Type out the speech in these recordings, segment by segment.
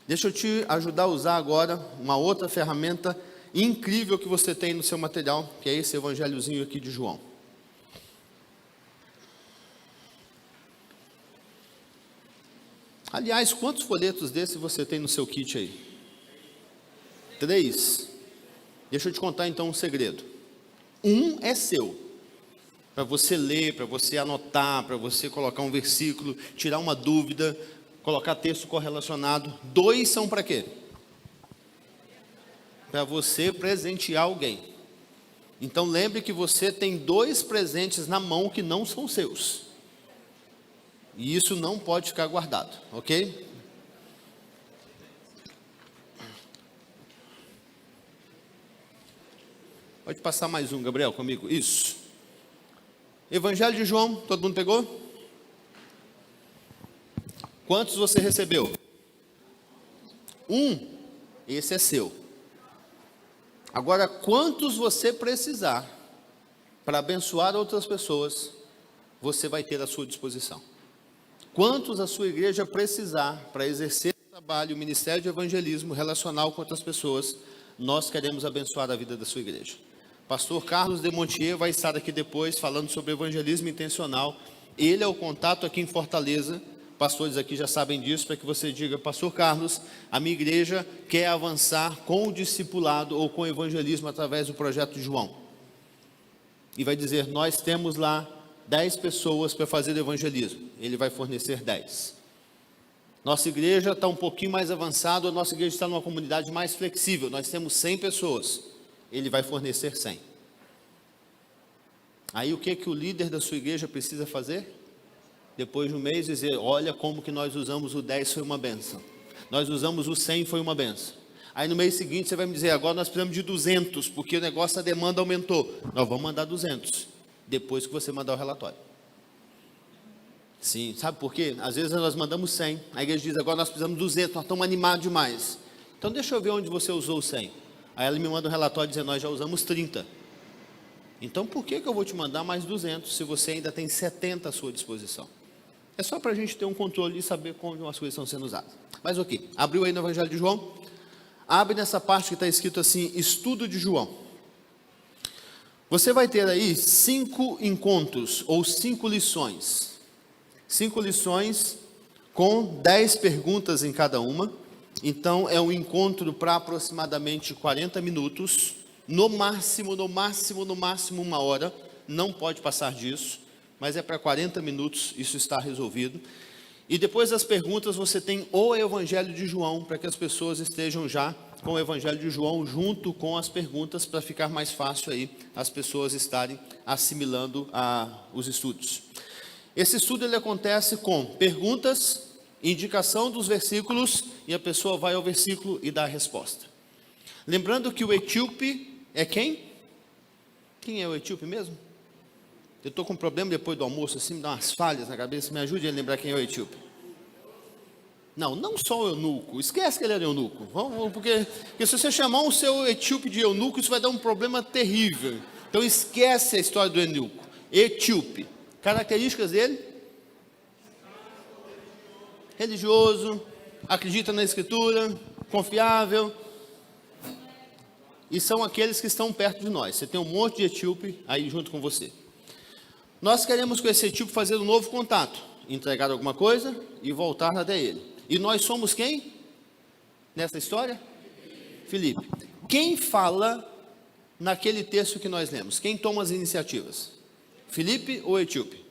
Deixa eu te ajudar a usar agora uma outra ferramenta incrível que você tem no seu material, que é esse evangelhozinho aqui de João. Aliás, quantos folhetos desse você tem no seu kit aí? 3. Deixa eu te contar então um segredo. Um é seu, para você ler, para você anotar, para você colocar um versículo, tirar uma dúvida, colocar texto correlacionado. 2 são para quê? Para você presentear alguém. Então lembre que você tem 2 presentes na mão que não são seus. E isso não pode ficar guardado, ok? Pode passar mais um, Gabriel, comigo. Isso. Evangelho de João, todo mundo pegou? Quantos você recebeu? 1. Esse é seu. Agora, quantos você precisar para abençoar outras pessoas, você vai ter à sua disposição. Quantos a sua igreja precisar para exercer o trabalho, o ministério de evangelismo relacional com outras pessoas, nós queremos abençoar a vida da sua igreja. Pastor Carlos de Montier vai estar aqui depois falando sobre evangelismo intencional. Ele é o contato aqui em Fortaleza. Pastores aqui já sabem disso, para que você diga: Pastor Carlos, a minha igreja quer avançar com o discipulado ou com o evangelismo através do projeto João. E vai dizer: nós temos lá 10 pessoas para fazer o evangelismo. Ele vai fornecer 10. Nossa igreja está um pouquinho mais avançada, a nossa igreja está numa comunidade mais flexível. Nós temos 100 pessoas. Ele vai fornecer 100. Aí o que o líder da sua igreja precisa fazer? Depois de um mês dizer: olha como que nós usamos o 10, foi uma benção. Nós usamos o 100, foi uma benção. Aí no mês seguinte você vai me dizer: agora nós precisamos de 200, porque o negócio, a demanda aumentou. Nós vamos mandar 200, depois que você mandar o relatório. Sim, sabe por quê? Às vezes nós mandamos 100, a igreja diz: agora nós precisamos de 200, nós estamos animados demais. Então deixa eu ver onde você usou o 100. Aí ela me manda um relatório dizendo: nós já usamos 30. Então por que eu vou te mandar mais 200, se você ainda tem 70 à sua disposição? É só para a gente ter um controle e saber como as coisas estão sendo usadas. Mas ok, abriu aí no Evangelho de João. Abre nessa parte que está escrito assim: estudo de João. Você vai ter aí 5 encontros, ou 5 lições. 5 lições com 10 perguntas em cada uma. Então é um encontro para aproximadamente 40 minutos. No máximo 1 hora. Não pode passar disso. Mas é para 40 minutos, isso está resolvido. E depois das perguntas você tem o Evangelho de João, para que as pessoas estejam já com o Evangelho de João junto com as perguntas, para ficar mais fácil aí as pessoas estarem assimilando os estudos. Esse estudo ele acontece com perguntas, indicação dos versículos, e a pessoa vai ao versículo e dá a resposta. Lembrando que o etíope é quem? Quem é o etíope mesmo? Eu estou com um problema depois do almoço, assim, me dá umas falhas na cabeça, me ajude a lembrar quem é o etíope. Não só o eunuco, esquece que ele era eunuco, porque se você chamar o seu etíope de eunuco, isso vai dar um problema terrível. Então esquece a história do eunuco. Etíope, características dele: religioso, acredita na escritura, confiável, e são aqueles que estão perto de nós. Você tem um monte de etíope aí junto com você. Nós queremos com esse etíope fazer um novo contato, entregar alguma coisa e voltar até ele. E nós somos quem? Nessa história? Filipe. Quem fala naquele texto que nós lemos? Quem toma as iniciativas? Filipe ou etíope?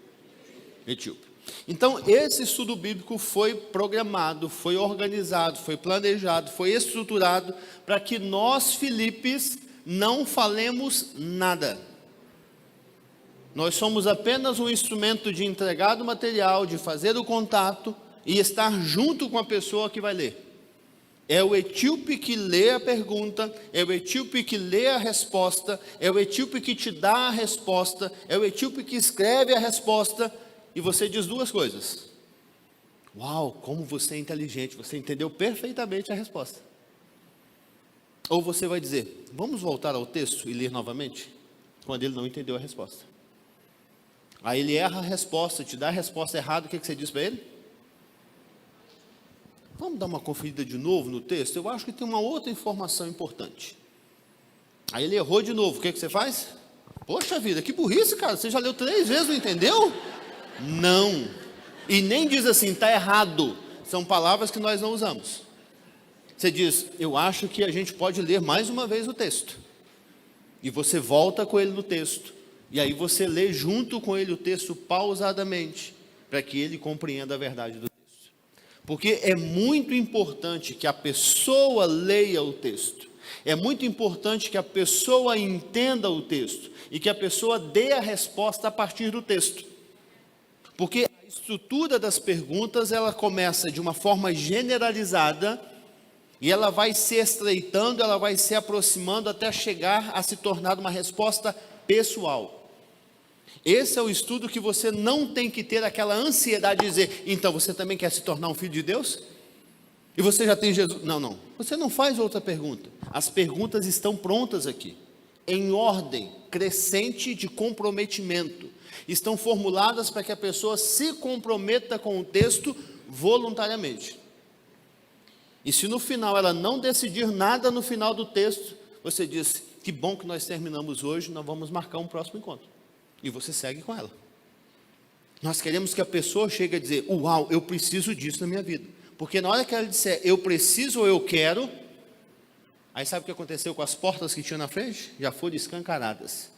Etíope. Então, esse estudo bíblico foi programado, foi organizado, foi planejado, foi estruturado para que nós, Filipes, não falemos nada. Nós somos apenas um instrumento de entregar o material, de fazer o contato e estar junto com a pessoa que vai ler. É o etíope que lê a pergunta, é o etíope que lê a resposta, é o etíope que te dá a resposta, é o etíope que escreve a resposta, e você diz 2 coisas. Uau, como você é inteligente, você entendeu perfeitamente a resposta. Ou você vai dizer: vamos voltar ao texto e ler novamente? Quando ele não entendeu a resposta. Aí ele erra a resposta, te dá a resposta errada, o que você diz para ele? vamos dar uma conferida de novo no texto? Eu acho que tem uma outra informação importante. Aí ele errou de novo, o que você faz? Poxa vida, que burrice, cara, você já leu 3 vezes, não entendeu? Não, e nem diz assim, está errado, são palavras que nós não usamos. Você diz, eu acho que a gente pode ler mais uma vez o texto, e você volta com ele no texto, e aí você lê junto com ele o texto pausadamente, para que ele compreenda a verdade do texto, porque é muito importante que a pessoa leia o texto, é muito importante que a pessoa entenda o texto, e que a pessoa dê a resposta a partir do texto, porque a estrutura das perguntas, ela começa de uma forma generalizada, e ela vai se estreitando, ela vai se aproximando, até chegar a se tornar uma resposta pessoal. Esse é o estudo que você não tem que ter aquela ansiedade de dizer, então você também quer se tornar um filho de Deus? E você já tem Jesus? Não, você não faz outra pergunta, as perguntas estão prontas aqui, em ordem crescente de comprometimento, estão formuladas para que a pessoa se comprometa com o texto voluntariamente. E se no final ela não decidir nada no final do texto, você diz, que bom que nós terminamos hoje, nós vamos marcar um próximo encontro. E você segue com ela. Nós queremos que a pessoa chegue a dizer, uau, eu preciso disso na minha vida. Porque na hora que ela disser, eu preciso ou eu quero, aí sabe o que aconteceu com as portas que tinha na frente? Já foram escancaradas.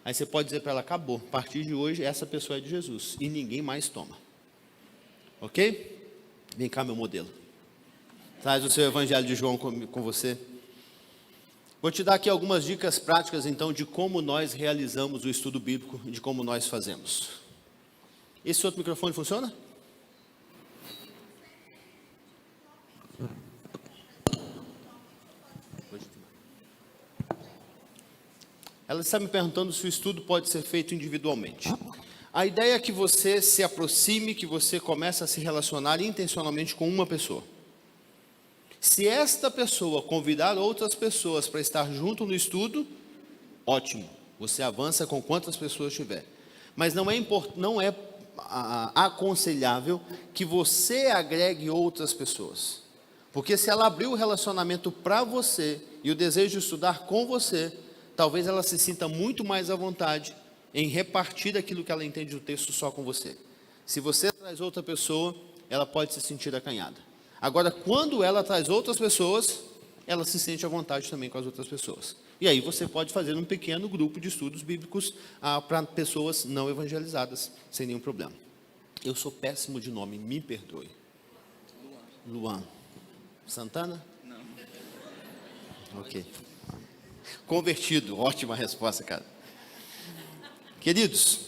Aí você pode dizer para ela, acabou, a partir de hoje essa pessoa é de Jesus, e ninguém mais toma. Ok? Vem cá, meu modelo. Traz o seu Evangelho de João com você. Vou te dar aqui algumas dicas práticas, então, de como nós realizamos o estudo bíblico, de como nós fazemos. Esse outro microfone funciona? Ela está me perguntando se o estudo pode ser feito individualmente. A ideia é que você se aproxime, que você comece a se relacionar intencionalmente com uma pessoa. Se esta pessoa convidar outras pessoas para estar junto no estudo, ótimo, você avança com quantas pessoas tiver. Mas não é aconselhável que você agregue outras pessoas. Porque se ela abrir o relacionamento para você e o desejo de estudar com você, talvez ela se sinta muito mais à vontade em repartir aquilo que ela entende do texto só com você. Se você traz outra pessoa, ela pode se sentir acanhada. Agora, quando ela traz outras pessoas, ela se sente à vontade também com as outras pessoas. E aí você pode fazer um pequeno grupo de estudos bíblicos para pessoas não evangelizadas, sem nenhum problema. Eu sou péssimo de nome, me perdoe. Luan. Santana? Não. Ok. Convertido, ótima resposta, cara. Queridos,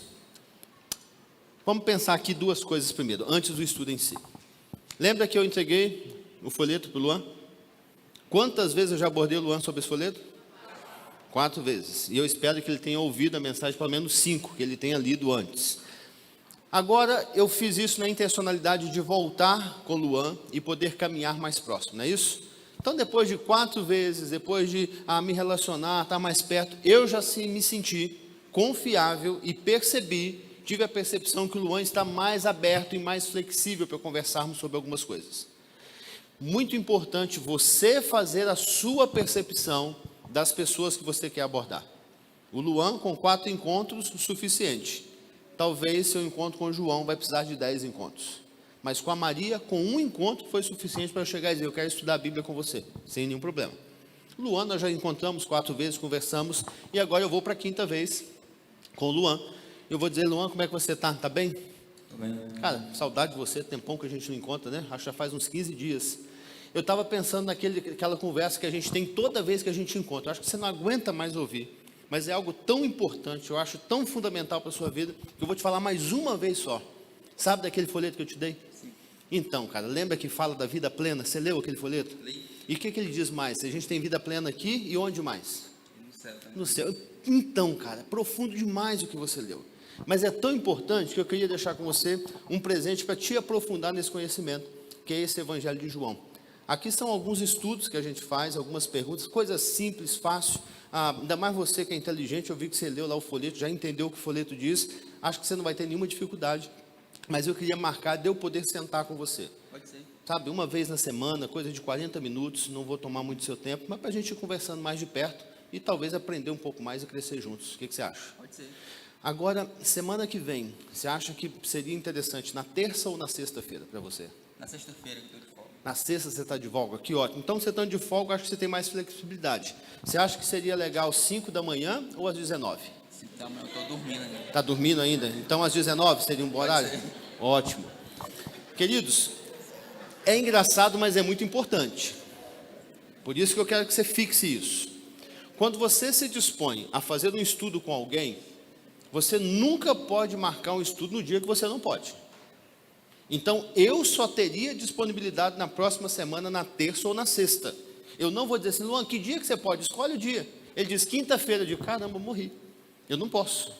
vamos pensar aqui 2 coisas primeiro, antes do estudo em si. Lembra que eu entreguei o folheto para o Luan? Quantas vezes eu já abordei o Luan sobre esse folheto? 4 vezes. E eu espero que ele tenha ouvido a mensagem pelo menos 5, que ele tenha lido antes. Agora, eu fiz isso na intencionalidade de voltar com o Luan e poder caminhar mais próximo, não é isso? Então, depois de 4 vezes, depois de me relacionar, estar mais perto, eu já me senti confiável e tive a percepção que o Luan está mais aberto e mais flexível para conversarmos sobre algumas coisas. Muito importante você fazer a sua percepção das pessoas que você quer abordar. O Luan, com 4 encontros, o suficiente. Talvez seu encontro com o João vai precisar de 10 encontros. Mas com a Maria, com 1 encontro, foi suficiente para eu chegar e dizer, eu quero estudar a Bíblia com você, sem nenhum problema. Luan, nós já encontramos 4 vezes, conversamos, e agora eu vou para a 5ª vez com o Luan. Eu vou dizer, Luan, como é que você está? Está bem? Tô bem. Cara, saudade de você, tempão que a gente não encontra, né? Acho que já faz uns 15 dias. Eu estava pensando naquela conversa que a gente tem toda vez que a gente encontra. Eu acho que você não aguenta mais ouvir. Mas é algo tão importante, eu acho tão fundamental para a sua vida, que eu vou te falar mais uma vez só. Sabe daquele folheto que eu te dei? Sim. Então, cara, lembra que fala da vida plena? Você leu aquele folheto? Li. E o que ele diz mais? A gente tem vida plena aqui e onde mais? E no céu também. No céu. Então, cara, profundo demais o que você leu. Mas é tão importante que eu queria deixar com você um presente para te aprofundar nesse conhecimento, que é esse Evangelho de João. Aqui são alguns estudos que a gente faz, algumas perguntas, coisas simples, fácil. Ainda mais você que é inteligente, eu vi que você leu lá o folheto, já entendeu o que o folheto diz. Acho que você não vai ter nenhuma dificuldade. Mas eu queria marcar de eu poder sentar com você. Pode ser. sabe, uma vez na semana, coisa de 40 minutos, não vou tomar muito seu tempo, mas para a gente ir conversando mais de perto e talvez aprender um pouco mais e crescer juntos. O que você acha? Pode ser. Agora, semana que vem, você acha que seria interessante na terça ou na sexta-feira para você? Na sexta-feira que eu estou de folga. Na sexta você está de folga? Que ótimo. Então, você estando de folga, acho que você tem mais flexibilidade. Você acha que seria legal 5 da manhã ou às 19? 5 da manhã, eu estou dormindo ainda. Está dormindo ainda? Então, às 19 seria um bom horário? ser. Ótimo. Queridos, é engraçado, mas é muito importante. Por isso que eu quero que você fixe isso. Quando você se dispõe a fazer um estudo com alguém, você nunca pode marcar um estudo no dia que você não pode. Então, eu só teria disponibilidade na próxima semana, na terça ou na sexta. Eu não vou dizer assim, Luan, que dia que você pode? Escolhe o dia. Ele diz, quinta-feira. Eu digo, caramba, morri. Eu não posso.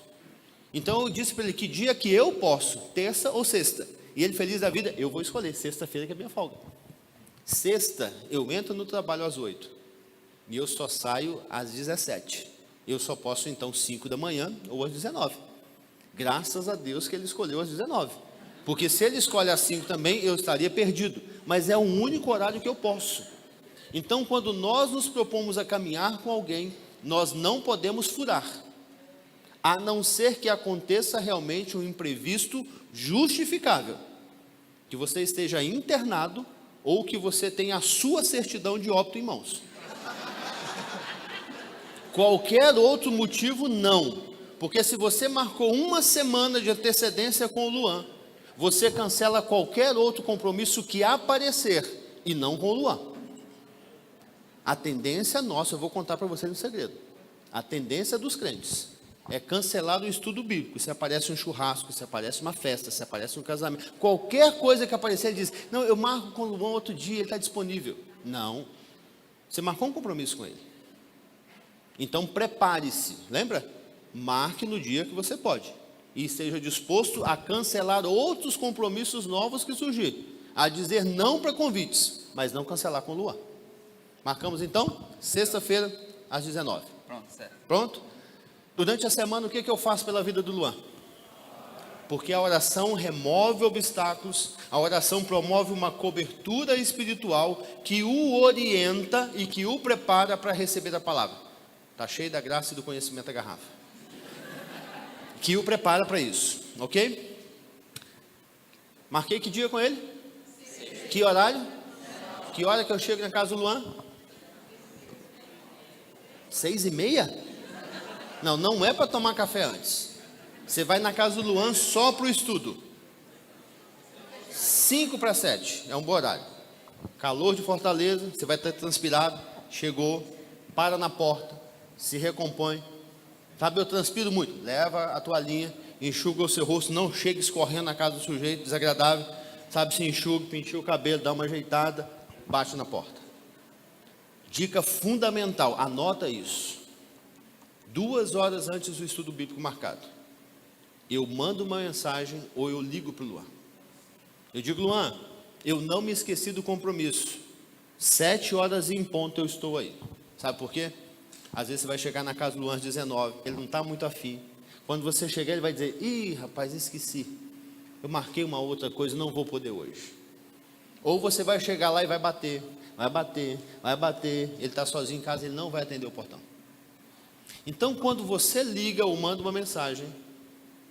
Então, eu disse para ele, que dia que eu posso? Terça ou sexta? E ele, feliz da vida, eu vou escolher sexta-feira, que é minha folga. Sexta, eu entro no trabalho às 8. E eu só saio às 17. Eu só posso, então, 5 da manhã ou às 19. Graças a Deus que ele escolheu às 19. Porque se ele escolhe às 5 também, eu estaria perdido. Mas é o único horário que eu posso. Então, quando nós nos propomos a caminhar com alguém, nós não podemos furar. A não ser que aconteça realmente um imprevisto justificável. Que você esteja internado ou que você tenha a sua certidão de óbito em mãos. Qualquer outro motivo, não. Porque se você marcou uma semana de antecedência com o Luan, você cancela qualquer outro compromisso que aparecer, e não com o Luan. A tendência nossa, eu vou contar para vocês um segredo. A tendência dos crentes é cancelar o estudo bíblico. Se aparece um churrasco, se aparece uma festa, se aparece um casamento, qualquer coisa que aparecer, ele diz, não, eu marco com o Luan outro dia, ele está disponível. Não. Você marcou um compromisso com ele. Então, prepare-se, lembra? Marque no dia que você pode. E esteja disposto a cancelar outros compromissos novos que surgirem. A dizer não para convites, mas não cancelar com o Luan. Marcamos então? Sexta-feira, às 19. Pronto, certo. Pronto? Durante a semana, o que eu faço pela vida do Luan? Porque a oração remove obstáculos, a oração promove uma cobertura espiritual que o orienta e que o prepara para receber a palavra. Está cheio da graça e do conhecimento da garrafa. Que o prepara para isso, ok? Marquei que dia com ele? Sim. Que horário? Que hora que eu chego na casa do Luan? 6:30? Não, não é para tomar café antes. Você vai na casa do Luan só para o estudo. 6:55, é um bom horário. Calor de Fortaleza, você vai estar transpirado, chegou, para na porta, se recompõe. Sabe, eu transpiro muito. Leva a toalhinha, enxuga o seu rosto, não chega escorrendo na casa do sujeito, desagradável. Sabe, se enxuga, penteia o cabelo, dá uma ajeitada, bate na porta. Dica fundamental, anota isso. 2 horas antes do estudo bíblico marcado, eu mando uma mensagem ou eu ligo para o Luan. Eu digo, Luan, eu não me esqueci do compromisso. 7 horas em ponto eu estou aí. Sabe por quê? Às vezes você vai chegar na casa do Luan às 19, ele não está muito afim. Quando você chegar, ele vai dizer, ih, rapaz, esqueci. Eu marquei uma outra coisa, não vou poder hoje. Ou você vai chegar lá e vai bater, ele está sozinho em casa, ele não vai atender o portão. Então, quando você liga ou manda uma mensagem,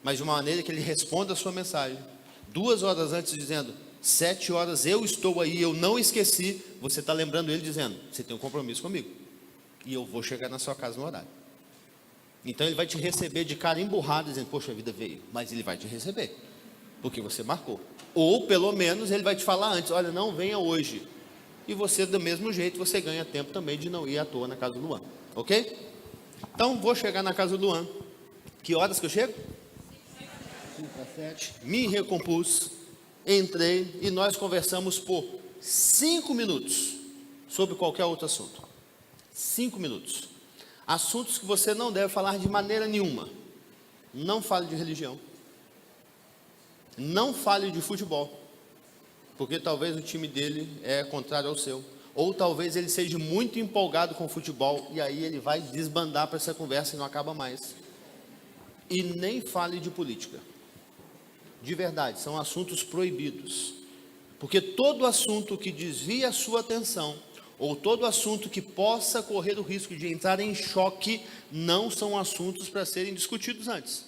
mas de uma maneira que ele responda a sua mensagem, 2 horas antes dizendo, 7 horas eu estou aí, eu não esqueci, você está lembrando ele dizendo, você tem um compromisso comigo, e eu vou chegar na sua casa no horário. Então ele vai te receber de cara emburrado, dizendo, poxa, a vida veio, mas ele vai te receber, porque você marcou. Ou pelo menos ele vai te falar antes, olha, não venha hoje. E você, do mesmo jeito, você ganha tempo também de não ir à toa na casa do Luan, ok? Então, vou chegar na casa do Luan. Que horas que eu chego? 5:07. Me recompus, entrei e nós conversamos por 5 minutos sobre qualquer outro assunto. 5 minutos. Assuntos que você não deve falar de maneira nenhuma. Não fale de religião. Não fale de futebol, porque talvez o time dele é contrário ao seu. Ou talvez ele seja muito empolgado com o futebol e aí ele vai desbandar para essa conversa e não acaba mais. E nem fale de política. De verdade, são assuntos proibidos. Porque todo assunto que desvia a sua atenção, ou todo assunto que possa correr o risco de entrar em choque, não são assuntos para serem discutidos antes.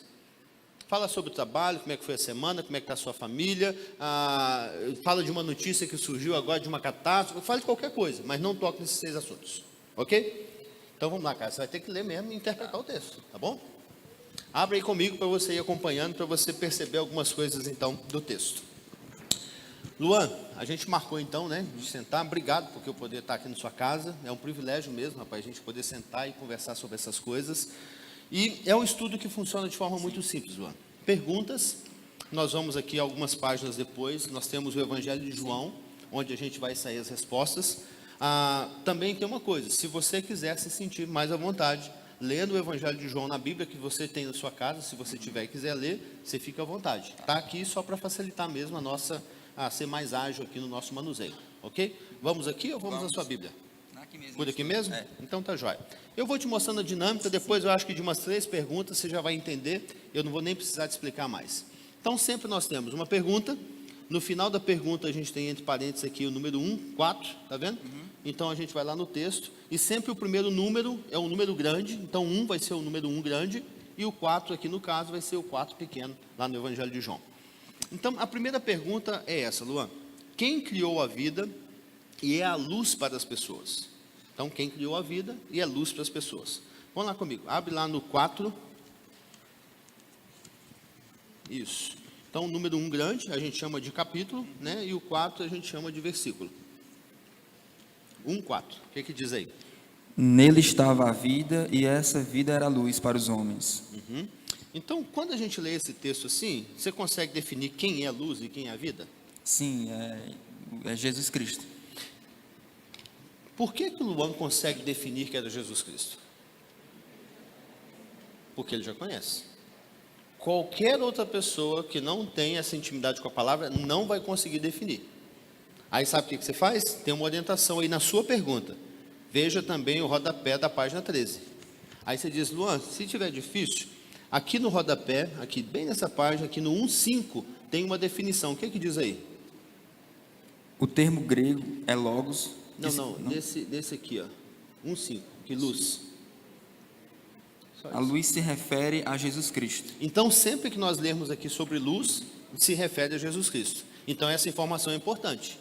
Fala sobre o trabalho, como é que foi a semana, como é que está a sua família, fala de uma notícia que surgiu agora, de uma catástrofe, fale de qualquer coisa, mas não toque nesses 6 assuntos, ok? Então vamos lá, cara, você vai ter que ler mesmo e interpretar o texto, tá bom? Abra aí comigo para você ir acompanhando, para você perceber algumas coisas então do texto. Luan, a gente marcou então, né, de sentar. Obrigado por eu poder estar aqui na sua casa. É um privilégio mesmo, rapaz, a gente poder sentar e conversar sobre essas coisas. E é um estudo que funciona de forma muito simples, Luan. Perguntas, nós vamos aqui algumas páginas depois, nós temos o Evangelho de João, onde a gente vai sair as respostas. Também tem uma coisa, se você quiser se sentir mais à vontade, lendo o Evangelho de João na Bíblia que você tem na sua casa, se você tiver e quiser ler, você fica à vontade. Está aqui só para facilitar mesmo a nossa, ser mais ágil aqui no nosso manuseio, ok? Vamos aqui ou vamos na sua Bíblia? Aqui mesmo. Por aqui mesmo? É. Então tá jóia. Eu vou te mostrando a dinâmica, depois eu acho que de umas 3 perguntas você já vai entender, eu não vou nem precisar te explicar mais. Então sempre nós temos uma pergunta, no final da pergunta a gente tem entre parênteses aqui o número 1, 4, tá vendo? Então a gente vai lá no texto, e sempre o primeiro número é um número grande, então 1 vai ser o número 1 grande, e o 4 aqui no caso vai ser o 4 pequeno, lá no Evangelho de João. Então a primeira pergunta é essa, Luan: quem criou a vida e é a luz para as pessoas? Então, quem criou a vida e é luz para as pessoas? Vamos lá comigo, abre lá no 4. Isso. Então, o número 1 grande, a gente chama de capítulo, né? E o 4 a gente chama de versículo. 1:4. O que diz aí? Nele estava a vida, e essa vida era a luz para os homens. Então, quando a gente lê esse texto assim, você consegue definir quem é a luz e quem é a vida? Sim, é Jesus Cristo. Por que o Luan consegue definir que era Jesus Cristo? Porque ele já conhece. Qualquer outra pessoa que não tenha essa intimidade com a palavra não vai conseguir definir. Aí sabe o que você faz? Tem uma orientação aí na sua pergunta. Veja também o rodapé da página 13. Aí você diz: Luan, se tiver difícil, aqui no rodapé, aqui bem nessa página, aqui no 1:5, tem uma definição. O que diz aí? O termo grego é logos. Não, nesse aqui, ó, 1:5, que luz. A luz se refere a Jesus Cristo. Então, sempre que nós lermos aqui sobre luz, se refere a Jesus Cristo. Então, essa informação é importante.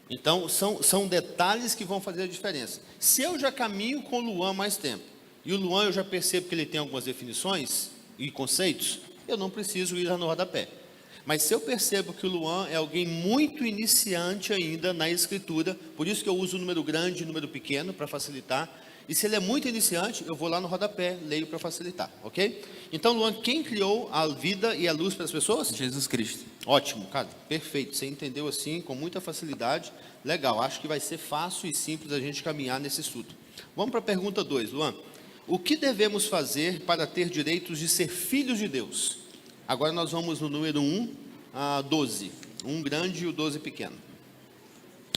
Então, são detalhes que vão fazer a diferença. Se eu já caminho com o Luan há mais tempo, e o Luan eu já percebo que ele tem algumas definições e conceitos, eu não preciso ir lá no rodapé. Mas se eu percebo que o Luan é alguém muito iniciante ainda na escritura, por isso que eu uso o número grande e o número pequeno para facilitar. E se ele é muito iniciante, eu vou lá no rodapé, leio para facilitar, ok? Então, Luan, quem criou a vida e a luz para as pessoas? Jesus Cristo. Ótimo, cara, perfeito. Você entendeu assim, com muita facilidade. Legal, acho que vai ser fácil e simples a gente caminhar nesse estudo. Vamos para a pergunta 2, Luan. O que devemos fazer para ter direitos de ser filhos de Deus? Agora nós vamos no número 1 a 12. 1 grande e o 12 pequeno.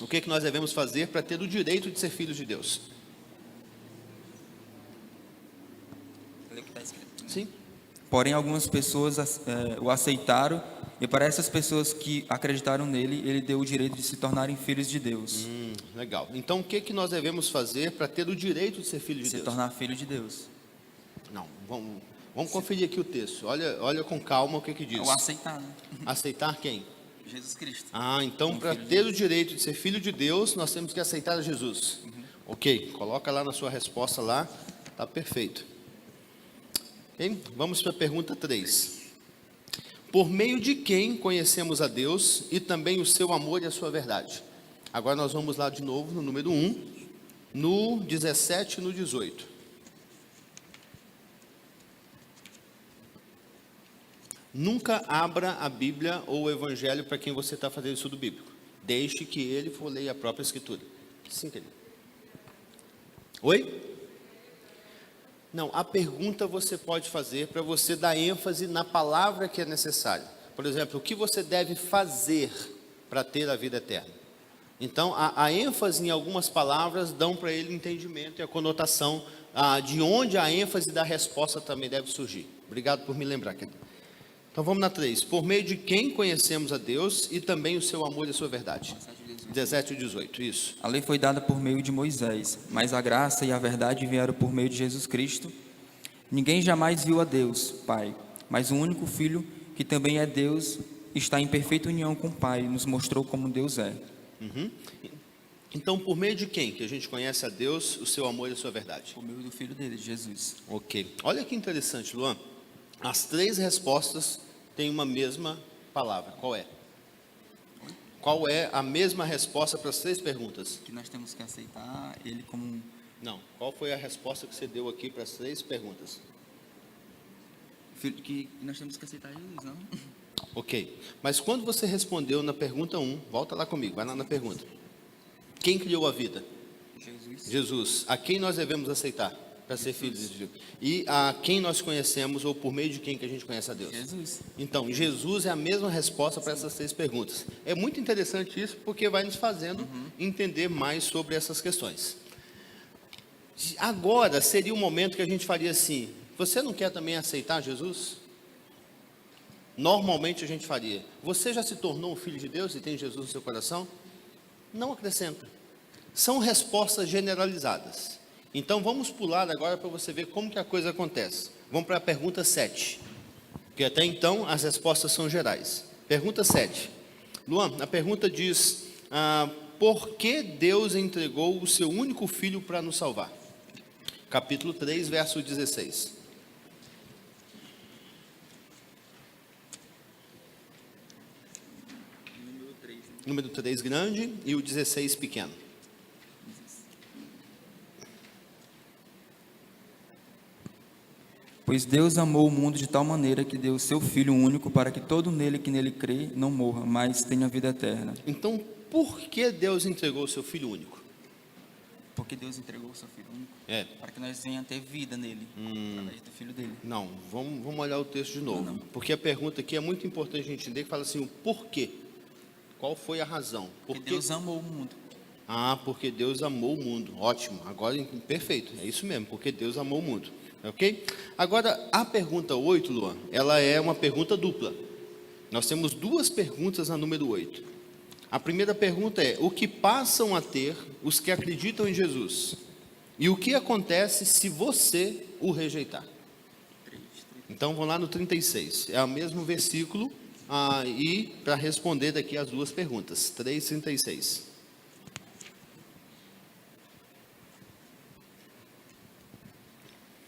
O que nós devemos fazer para ter o direito de ser filhos de Deus? Olha o que está escrito. Sim. Porém, algumas pessoas o aceitaram, e para essas pessoas que acreditaram nele, ele deu o direito de se tornarem filhos de Deus. Legal. Então, o que nós devemos fazer para ter o direito de ser filho de Se Deus? tornar filho de Deus. Não, vamos conferir aqui o texto. Olha com calma o que diz. É o aceitar, né? Aceitar quem? Jesus Cristo. Então para ter o direito de ser filho de Deus, nós temos que aceitar a Jesus. Ok, coloca lá na sua resposta lá, tá perfeito. Ok, vamos para a pergunta 3. Por meio de quem conhecemos a Deus e também o seu amor e a sua verdade? Agora nós vamos lá de novo no número 1, no 17 e no 18. Nunca abra a Bíblia ou o Evangelho para quem você está fazendo estudo bíblico. Deixe que ele folheie a própria Escritura. Sim, querido. Oi? Não, a pergunta você pode fazer para você dar ênfase na palavra que é necessária. Por exemplo, o que você deve fazer para ter a vida eterna? Então, a ênfase em algumas palavras dão para ele o entendimento e a conotação de onde a ênfase da resposta também deve surgir. Obrigado por me lembrar, querido. Então vamos na 3. Por meio de quem conhecemos a Deus e também o seu amor e a sua verdade. 17 e 18, isso. A lei foi dada por meio de Moisés, mas a graça e a verdade vieram por meio de Jesus Cristo. Ninguém jamais viu a Deus, Pai, mas o único Filho, que também é Deus, está em perfeita união com o Pai, nos mostrou como Deus é. Então, por meio de quem que a gente conhece a Deus, o seu amor e a sua verdade? Por meio do Filho dele, Jesus. Ok. Olha que interessante, Luan. As 3 respostas têm uma mesma palavra. Qual é? Qual é a mesma resposta para as 3 perguntas? Que nós temos que aceitar ele como um... Não. Qual foi a resposta que você deu aqui para as 3 perguntas? Filho, que nós temos que aceitar Jesus, não? Ok. Mas quando você respondeu na pergunta 1, volta lá comigo, vai lá na pergunta. Quem criou a vida? Jesus. Jesus. A quem nós devemos aceitar para ser filhos de Deus? E a quem nós conhecemos ou por meio de quem que a gente conhece a Deus? Jesus. Então, Jesus é a mesma resposta para essas 3 perguntas. É muito interessante isso, porque vai nos fazendo entender mais sobre essas questões. Agora seria o momento que a gente faria assim: você não quer também aceitar Jesus? Normalmente a gente faria: você já se tornou um filho de Deus e tem Jesus no seu coração? Não acrescenta. São respostas generalizadas. Então vamos pular agora para você ver como que a coisa acontece. Vamos para a pergunta 7. Porque até então as respostas são gerais. Pergunta 7. Luan, a pergunta diz: por que Deus entregou o seu único filho para nos salvar? Capítulo 3, verso 16. Número 3 grande e o 16 pequeno. Pois Deus amou o mundo de tal maneira que deu o seu Filho único para que todo nele que nele crê não morra, mas tenha vida eterna. Então, por que Deus entregou o seu filho único? Porque Deus entregou o seu Filho único É. para que nós venhamos a ter vida nele, através do Filho dele. Não, vamos olhar o texto de novo. Não. Porque a pergunta aqui é muito importante a gente entender, que fala assim: o porquê? Qual foi a razão? Por Porque que... Deus amou o mundo. porque Deus amou o mundo. Ótimo, agora perfeito, é isso mesmo, porque Deus amou o mundo. Ok? Agora, a pergunta 8, Luan, ela é uma pergunta dupla. Nós temos 2 perguntas na número 8. A primeira pergunta é: o que passam a ter os que acreditam em Jesus? E o que acontece se você o rejeitar? Então, vamos lá no 36. É o mesmo versículo, e para responder daqui as 2 perguntas. 3:36.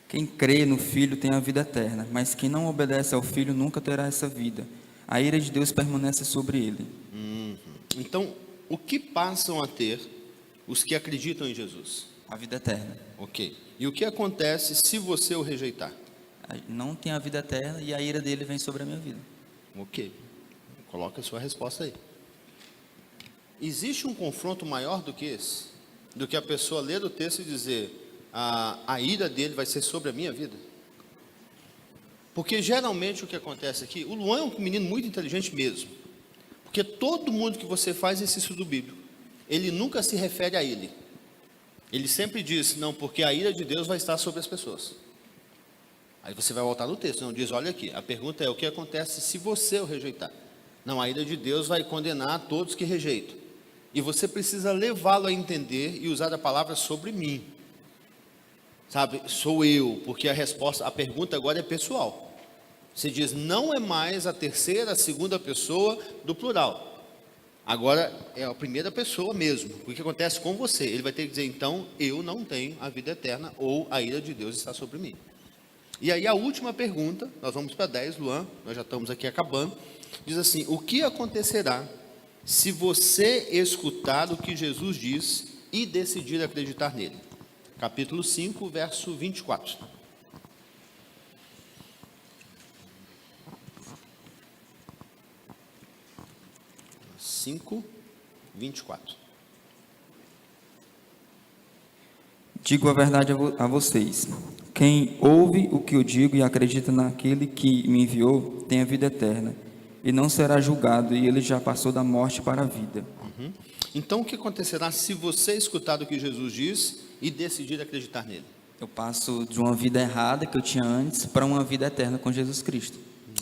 Quem crê no Filho tem a vida eterna, mas quem não obedece ao Filho nunca terá essa vida. A ira de Deus permanece sobre ele. Então, o que passam a ter os que acreditam em Jesus? A vida eterna. Ok. E o que acontece se você o rejeitar? Não tem a vida eterna e a ira dele vem sobre a minha vida. Ok. Coloca a sua resposta aí. Existe um confronto maior do que esse? Do que a pessoa ler o texto e dizer: a ira dele vai ser sobre a minha vida? Porque geralmente o que acontece aqui, o Luan é um menino muito inteligente mesmo. Porque todo mundo que você faz esse estudo bíblico, ele nunca se refere a ele. Ele sempre diz: não, porque a ira de Deus vai estar sobre as pessoas. Aí você vai voltar no texto, não diz: olha aqui, a pergunta é: o que acontece se você o rejeitar? Não, a ira de Deus vai condenar a todos que rejeitam. E você precisa levá-lo a entender e usar a palavra sobre mim. Sabe, sou eu, porque a pergunta agora é pessoal. Você diz: não é mais a terceira, a segunda pessoa do plural. Agora é a primeira pessoa mesmo. O que acontece com você? Ele vai ter que dizer: então, eu não tenho a vida eterna, ou a ira de Deus está sobre mim. E aí a última pergunta, nós vamos para 10, Luan, nós já estamos aqui acabando. Diz assim: o que acontecerá se você escutar o que Jesus diz e decidir acreditar nele? Capítulo 5, verso 24. 5, 24. Digo a verdade a vocês: quem ouve o que eu digo e acredita naquele que me enviou, tem a vida eterna, e não será julgado, e ele já passou da morte para a vida. Então, o que acontecerá se você escutar o que Jesus diz e decidir acreditar nele? Eu passo de uma vida errada que eu tinha antes para uma vida eterna com Jesus Cristo.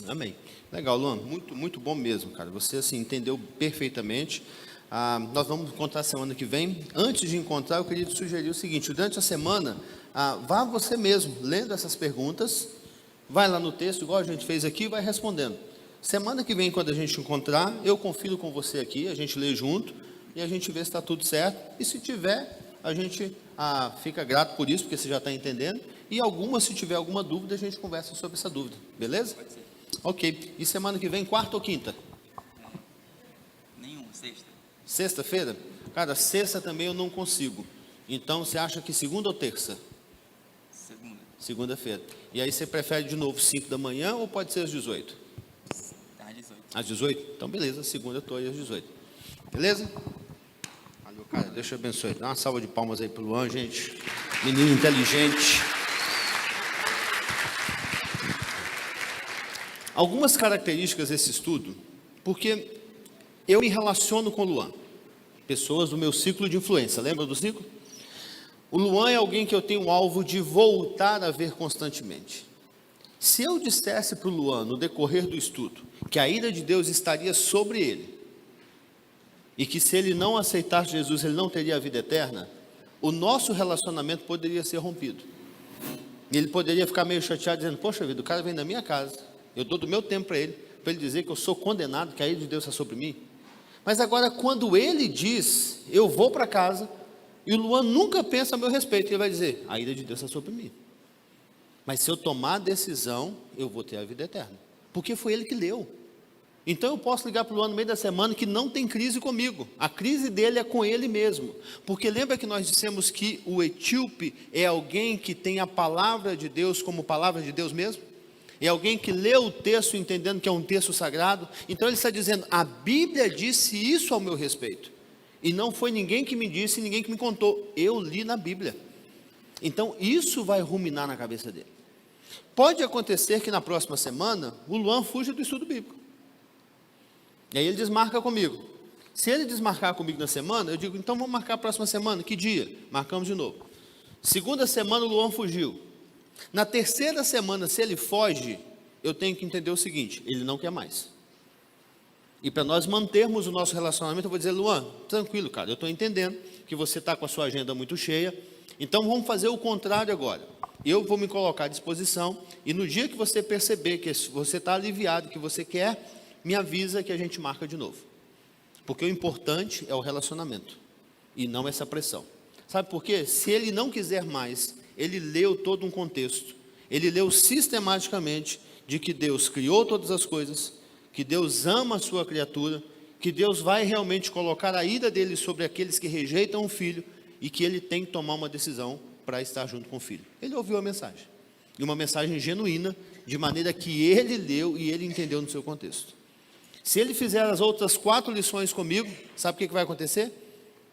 Amém. Legal, Luan. Muito, muito bom mesmo, cara. Você, assim, entendeu perfeitamente. Nós vamos encontrar semana que vem. Antes de encontrar, eu queria te sugerir o seguinte: durante a semana, vá você mesmo, lendo essas perguntas, vai lá no texto, igual a gente fez aqui, e vai respondendo. Semana que vem, quando a gente encontrar, eu confiro com você aqui, a gente lê junto, e a gente vê se está tudo certo. E se tiver, a gente fica grato por isso, porque você já está entendendo. E se tiver alguma dúvida, a gente conversa sobre essa dúvida. Beleza? Pode ser. Ok. E semana que vem, quarta ou quinta? Nenhum, sexta. Sexta-feira? Cara, sexta também eu não consigo. Então, você acha que segunda ou terça? Segunda. Segunda-feira. E aí, você prefere de novo 5 da manhã ou pode ser às 18? Às 18. Às 18? Então, beleza. Segunda eu estou aí às 18. Beleza? Valeu, cara. Deus te abençoe. Dá uma salva de palmas aí pro Luan, gente. Menino inteligente. Algumas características desse estudo, porque eu me relaciono com o Luan, pessoas do meu ciclo de influência, lembra do ciclo? O Luan é alguém que eu tenho o alvo de voltar a ver constantemente. Se eu dissesse para o Luan, no decorrer do estudo, que a ira de Deus estaria sobre ele, e que se ele não aceitasse Jesus, ele não teria a vida eterna, o nosso relacionamento poderia ser rompido. E ele poderia ficar meio chateado, dizendo: poxa vida, o cara vem da minha casa, eu dou do meu tempo para ele dizer que eu sou condenado, que a ira de Deus está sobre mim. Mas agora, quando ele diz, eu vou para casa, e o Luan nunca pensa a meu respeito, ele vai dizer: a ira de Deus está sobre mim. Mas se eu tomar a decisão, eu vou ter a vida eterna, porque foi ele que leu. Então eu posso ligar para o Luan no meio da semana que não tem crise comigo, a crise dele é com ele mesmo, porque lembra que nós dissemos que o etíope é alguém que tem a palavra de Deus como palavra de Deus mesmo? É alguém que lê o texto entendendo que é um texto sagrado. Então ele está dizendo: a Bíblia disse isso ao meu respeito, e não foi ninguém que me disse, ninguém que me contou, eu li na Bíblia. Então isso vai ruminar na cabeça dele. Pode acontecer que na próxima semana o Luan fuja do estudo bíblico, e aí ele desmarca comigo. Se ele desmarcar comigo na semana, eu digo: então vamos marcar a próxima semana. Que dia? Marcamos de novo. Segunda semana o Luan fugiu. Na terceira semana, se ele foge, eu tenho que entender o seguinte: ele não quer mais. E para nós mantermos o nosso relacionamento, eu vou dizer: Luan, tranquilo, cara, eu estou entendendo que você está com a sua agenda muito cheia, então vamos fazer o contrário agora. Eu vou me colocar à disposição, e no dia que você perceber que você está aliviado, que você quer, me avisa que a gente marca de novo. Porque o importante é o relacionamento, e não essa pressão. Sabe por quê? Se ele não quiser mais, ele leu todo um contexto, ele leu sistematicamente de que Deus criou todas as coisas, que Deus ama a sua criatura, que Deus vai realmente colocar a ira dele sobre aqueles que rejeitam o filho, e que ele tem que tomar uma decisão para estar junto com o filho. Ele ouviu a mensagem, e uma mensagem genuína, de maneira que ele leu e ele entendeu no seu contexto. Se ele fizer as outras 4 lições comigo, sabe o que vai acontecer?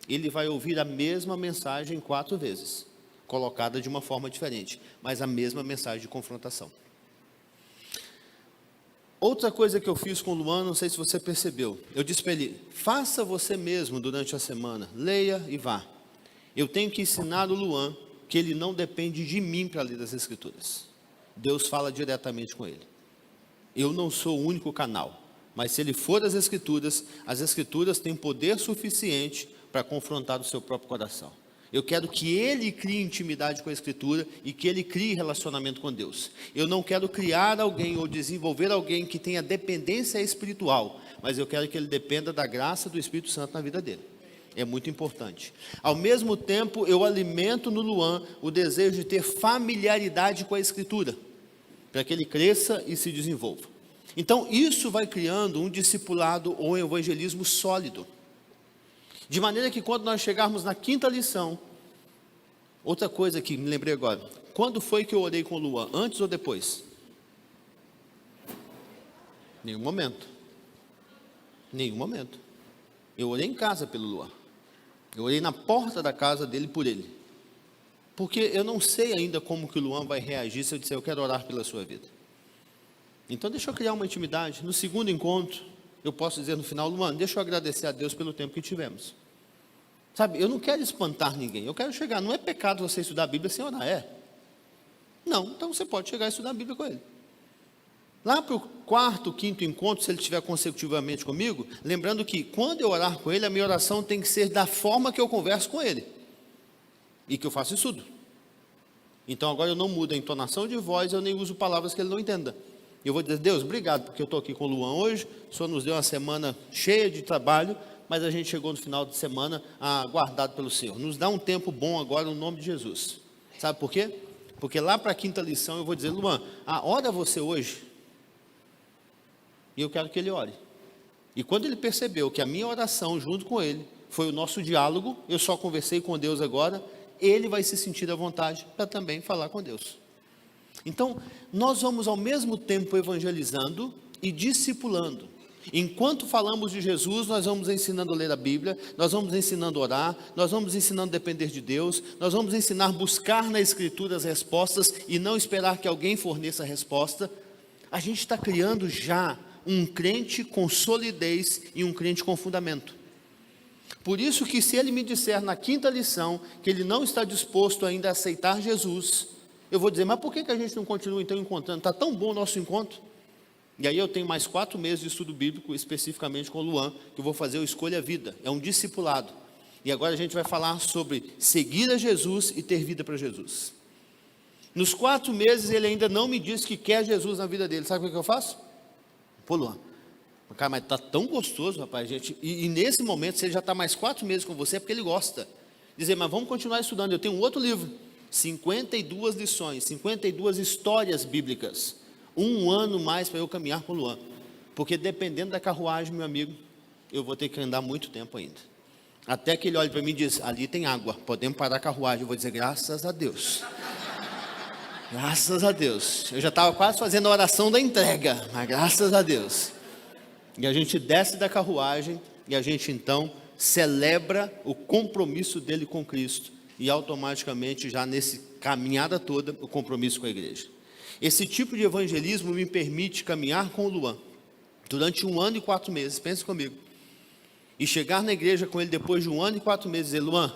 Ele vai ouvir a mesma mensagem 4 vezes, colocada de uma forma diferente, mas a mesma mensagem de confrontação. Outra coisa que eu fiz com o Luan, não sei se você percebeu, eu disse para ele: faça você mesmo durante a semana, leia e vá. Eu tenho que ensinar o Luan que ele não depende de mim para ler as Escrituras. Deus fala diretamente com ele. Eu não sou o único canal, mas se ele for às Escrituras têm poder suficiente para confrontar o seu próprio coração. Eu quero que ele crie intimidade com a Escritura e que ele crie relacionamento com Deus. Eu não quero criar alguém ou desenvolver alguém que tenha dependência espiritual, mas eu quero que ele dependa da graça do Espírito Santo na vida dele. É muito importante. Ao mesmo tempo, eu alimento no Luan o desejo de ter familiaridade com a Escritura, para que ele cresça e se desenvolva. Então, isso vai criando um discipulado ou um evangelismo sólido. De maneira que quando nós chegarmos na 5ª lição, outra coisa que me lembrei agora: quando foi que eu orei com o Luan? Antes ou depois? Nenhum momento. Nenhum momento. Eu orei em casa pelo Luan. Eu orei na porta da casa dele por ele. Porque eu não sei ainda como que o Luan vai reagir se eu disser: eu quero orar pela sua vida. Então deixa eu criar uma intimidade. No segundo encontro, eu posso dizer no final: Luan, deixa eu agradecer a Deus pelo tempo que tivemos. Sabe, eu não quero espantar ninguém, eu quero chegar. Não é pecado você estudar a Bíblia sem orar, é? Não, então você pode chegar e estudar a Bíblia com ele. Lá para o quarto, quinto encontro, se ele estiver consecutivamente comigo, lembrando que quando eu orar com ele, a minha oração tem que ser da forma que eu converso com ele. E que eu faço estudo. Então agora eu não mudo a entonação de voz, eu nem uso palavras que ele não entenda. Eu vou dizer, Deus, obrigado, porque eu estou aqui com o Luan hoje, o Senhor nos deu uma semana cheia de trabalho, mas a gente chegou no final de semana guardado pelo Senhor. Nos dá um tempo bom agora no nome de Jesus. Sabe por quê? Porque lá para a quinta lição eu vou dizer, Luan, ora você hoje, e eu quero que ele ore. E quando ele percebeu que a minha oração junto com ele foi o nosso diálogo, eu só conversei com Deus agora, ele vai se sentir à vontade para também falar com Deus. Então, nós vamos ao mesmo tempo evangelizando e discipulando. Enquanto falamos de Jesus, nós vamos ensinando a ler a Bíblia, nós vamos ensinando a orar, nós vamos ensinando a depender de Deus, nós vamos ensinar a buscar na Escritura as respostas e não esperar que alguém forneça a resposta. A gente está criando já um crente com solidez e um crente com fundamento. Por isso que se ele me disser na quinta lição que ele não está disposto ainda a aceitar Jesus, eu vou dizer, mas por que a gente não continua então encontrando? Está tão bom o nosso encontro. E aí eu tenho mais 4 meses de estudo bíblico, especificamente com o Luan, que eu vou fazer o Escolha Vida, é um discipulado. E agora a gente vai falar sobre seguir a Jesus e ter vida para Jesus. Nos 4 meses ele ainda não me disse que quer Jesus na vida dele, sabe o que eu faço? Pô, Luan, cara, mas está tão gostoso, rapaz, gente. E nesse momento, se ele já está mais 4 meses com você, é porque ele gosta. Dizer, mas vamos continuar estudando. Eu tenho um outro livro, 52 lições, 52 histórias bíblicas. 1 ano mais para eu caminhar com o Luan. Porque dependendo da carruagem, meu amigo, eu vou ter que andar muito tempo ainda. Até que ele olhe para mim e diz, ali tem água, podemos parar a carruagem. Eu vou dizer, graças a Deus. Graças a Deus. Eu já estava quase fazendo a oração da entrega, mas graças a Deus. E a gente desce da carruagem e a gente então celebra o compromisso dele com Cristo e automaticamente já nesse caminhada toda o compromisso com a igreja. Esse tipo de evangelismo me permite caminhar com o Luan durante 1 ano e 4 meses, pense comigo, e chegar na igreja com ele depois de 1 ano e 4 meses e dizer, Luan,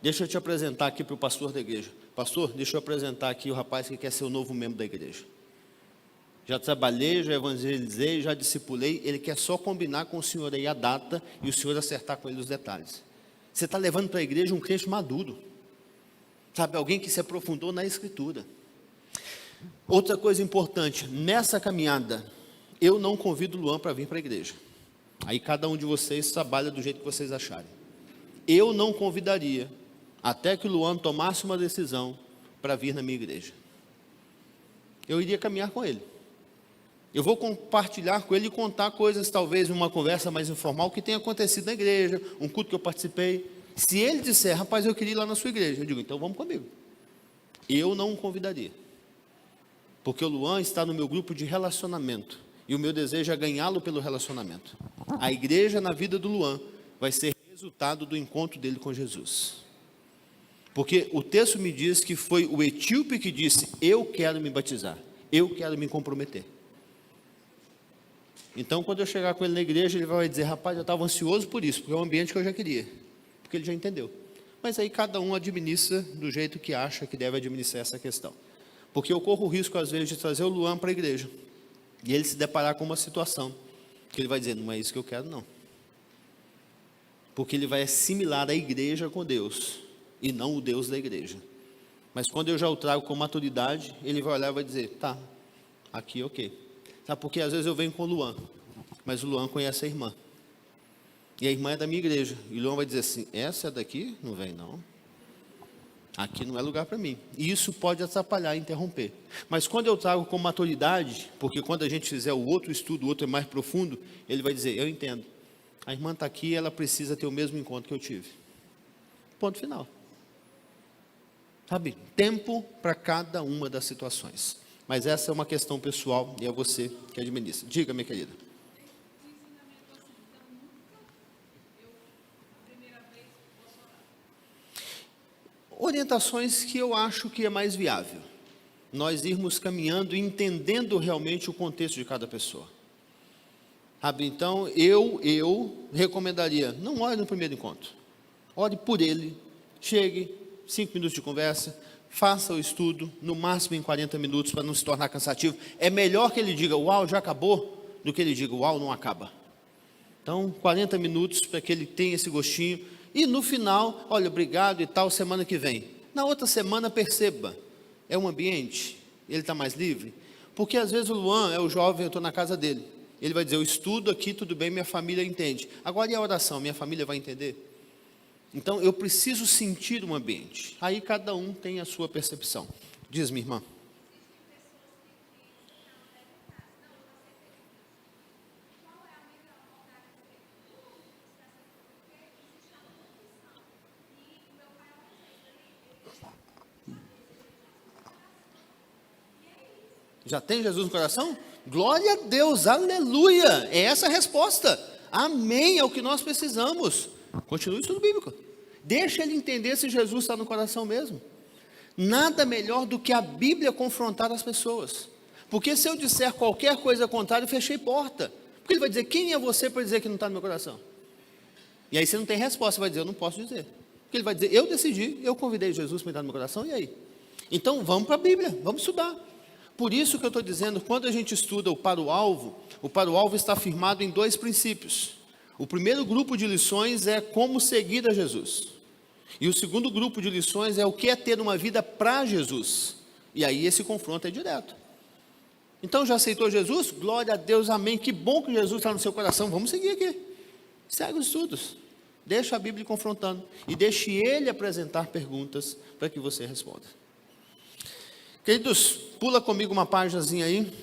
deixa eu te apresentar aqui para o pastor da igreja. Pastor, deixa eu apresentar aqui o rapaz que quer ser o novo membro da igreja. Já trabalhei, já evangelizei, já discipulei, ele quer só combinar com o senhor aí a data e o senhor acertar com ele os detalhes. Você está levando para a igreja um crente maduro, sabe, alguém que se aprofundou na Escritura. Outra coisa importante, nessa caminhada, eu não convido o Luan para vir para a igreja. Aí cada um de vocês trabalha do jeito que vocês acharem. Eu não convidaria, até que o Luan tomasse uma decisão para vir na minha igreja. Eu iria caminhar com ele. Eu vou compartilhar com ele e contar coisas, talvez uma conversa mais informal, que tenha acontecido na igreja, um culto que eu participei. Se ele disser, rapaz, eu queria ir lá na sua igreja, eu digo, então vamos comigo. Eu não o convidaria. Porque o Luan está no meu grupo de relacionamento. E o meu desejo é ganhá-lo pelo relacionamento. A igreja na vida do Luan vai ser resultado do encontro dele com Jesus. Porque o texto me diz que foi o etíope que disse, eu quero me batizar, eu quero me comprometer. Então, quando eu chegar com ele na igreja, ele vai dizer, rapaz, eu estava ansioso por isso, porque é um ambiente que eu já queria, porque ele já entendeu. Mas aí cada um administra do jeito que acha que deve administrar essa questão. Porque eu corro o risco, às vezes, de trazer o Luan para a igreja, e ele se deparar com uma situação, que ele vai dizer, não é isso que eu quero, não. Porque ele vai assimilar a igreja com Deus, e não o Deus da igreja. Mas quando eu já o trago com maturidade, ele vai olhar e vai dizer, tá, aqui ok. Sabe, porque às vezes eu venho com o Luan, mas o Luan conhece a irmã. E a irmã é da minha igreja. E o Luan vai dizer assim, essa é daqui? Não vem não. Aqui não é lugar para mim. E isso pode atrapalhar e interromper. Mas quando eu trago com maturidade, porque quando a gente fizer o outro estudo, o outro é mais profundo, ele vai dizer, eu entendo. A irmã está aqui, ela precisa ter o mesmo encontro que eu tive. Ponto final. Sabe, tempo para cada uma das situações. Mas essa é uma questão pessoal e é você que administra. Diga, minha querida. Orientações que eu acho que é mais viável. Nós irmos caminhando e entendendo realmente o contexto de cada pessoa. Sabe, então, eu recomendaria, não ore no primeiro encontro. Ore por ele, chegue, 5 minutos de conversa, faça o estudo, no máximo em 40 minutos, para não se tornar cansativo. É melhor que ele diga, uau, já acabou, do que ele diga, uau, não acaba. Então, 40 minutos para que ele tenha esse gostinho. E no final, olha, obrigado e tal, semana que vem. Na outra semana, perceba, é um ambiente, ele está mais livre. Porque às vezes o Luan é o jovem, eu estou na casa dele. Ele vai dizer, eu estudo aqui, tudo bem, minha família entende. Agora e a oração, minha família vai entender? Então, eu preciso sentir um ambiente. Aí cada um tem a sua percepção. Diz, minha irmã. Já tem Jesus no coração? Glória a Deus, aleluia. É essa a resposta. Amém, é o que nós precisamos. Continue o estudo bíblico. Deixa ele entender se Jesus está no coração mesmo. Nada melhor do que a Bíblia confrontar as pessoas. Porque se eu disser qualquer coisa contrária, eu fechei porta. Porque ele vai dizer, quem é você para dizer que não está no meu coração? E aí você não tem resposta, você vai dizer, eu não posso dizer. Porque ele vai dizer, eu decidi, eu convidei Jesus para entrar no meu coração, e aí? Então vamos para a Bíblia, vamos estudar. Por isso que eu estou dizendo, quando a gente estuda o para o alvo está firmado em 2 princípios. O primeiro grupo de lições é como seguir a Jesus. E o segundo grupo de lições é o que é ter uma vida para Jesus. E aí esse confronto é direto. Então já aceitou Jesus? Glória a Deus, amém. Que bom que Jesus está no seu coração. Vamos seguir aqui. Segue os estudos. Deixa a Bíblia confrontando. E deixe ele apresentar perguntas para que você responda. Queridos, pula comigo uma páginazinha aí.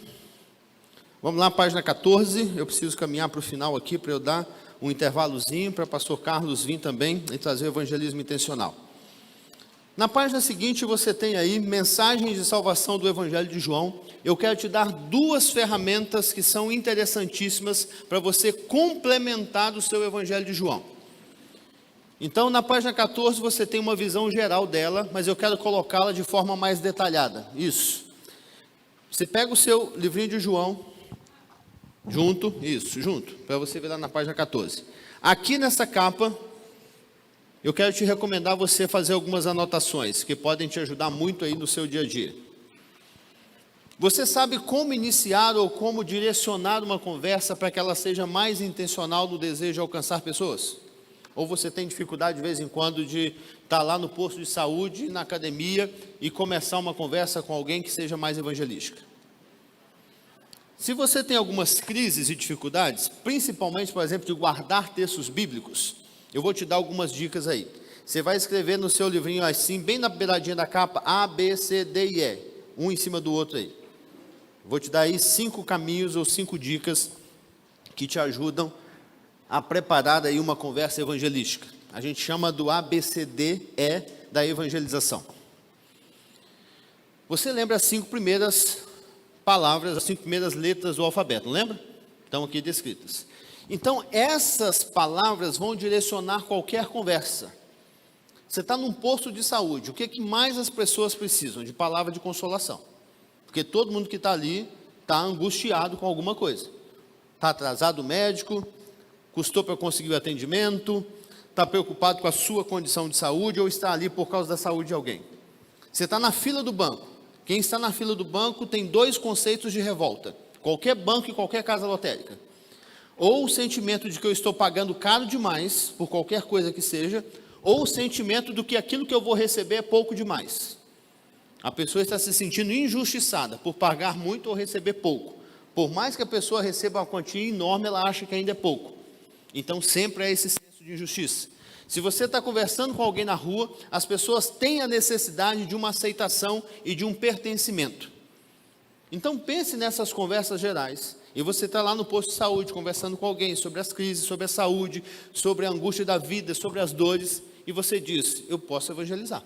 Vamos lá, página 14. Eu preciso caminhar para o final aqui para eu dar um intervalozinho para o pastor Carlos vir também e trazer o evangelismo intencional. Na página seguinte você tem aí mensagens de salvação do Evangelho de João. Eu quero te dar 2 ferramentas que são interessantíssimas para você complementar o seu Evangelho de João. Então na página 14 você tem uma visão geral dela, mas eu quero colocá-la de forma mais detalhada. Isso. Você pega o seu livrinho de João, junto, para você ver lá na página 14. Aqui nessa capa, eu quero te recomendar você fazer algumas anotações, que podem te ajudar muito aí no seu dia a dia. Você sabe como iniciar ou como direcionar uma conversa para que ela seja mais intencional no desejo de alcançar pessoas? Ou você tem dificuldade de vez em quando de estar lá no posto de saúde, na academia, e começar uma conversa com alguém que seja mais evangelística? Se você tem algumas crises e dificuldades, principalmente, por exemplo, de guardar textos bíblicos, eu vou te dar algumas dicas aí. Você vai escrever no seu livrinho assim, bem na beiradinha da capa, A, B, C, D e E, um em cima do outro aí. Vou te dar aí 5 caminhos ou 5 dicas que te ajudam a preparar aí uma conversa evangelística. A gente chama do ABCDE da evangelização. Você lembra as 5 primeiras palavras, as 5 primeiras letras do alfabeto, não lembra? Estão aqui descritas. Então, essas palavras vão direcionar qualquer conversa. Você está num posto de saúde, o que que mais as pessoas precisam? De palavra de consolação. Porque todo mundo que está ali está angustiado com alguma coisa. Está atrasado o médico, custou para conseguir o atendimento, está preocupado com a sua condição de saúde ou está ali por causa da saúde de alguém. Você está na fila do banco. Quem está na fila do banco tem 2 conceitos de revolta. Qualquer banco e qualquer casa lotérica. Ou o sentimento de que eu estou pagando caro demais, por qualquer coisa que seja, ou o sentimento de que aquilo que eu vou receber é pouco demais. A pessoa está se sentindo injustiçada por pagar muito ou receber pouco. Por mais que a pessoa receba uma quantia enorme, ela acha que ainda é pouco. Então sempre é esse senso de injustiça. Se você está conversando com alguém na rua, as pessoas têm a necessidade de uma aceitação e de um pertencimento. Então pense nessas conversas gerais. E você está lá no posto de saúde, conversando com alguém sobre as crises, sobre a saúde, sobre a angústia da vida, sobre as dores, e você diz, eu posso evangelizar.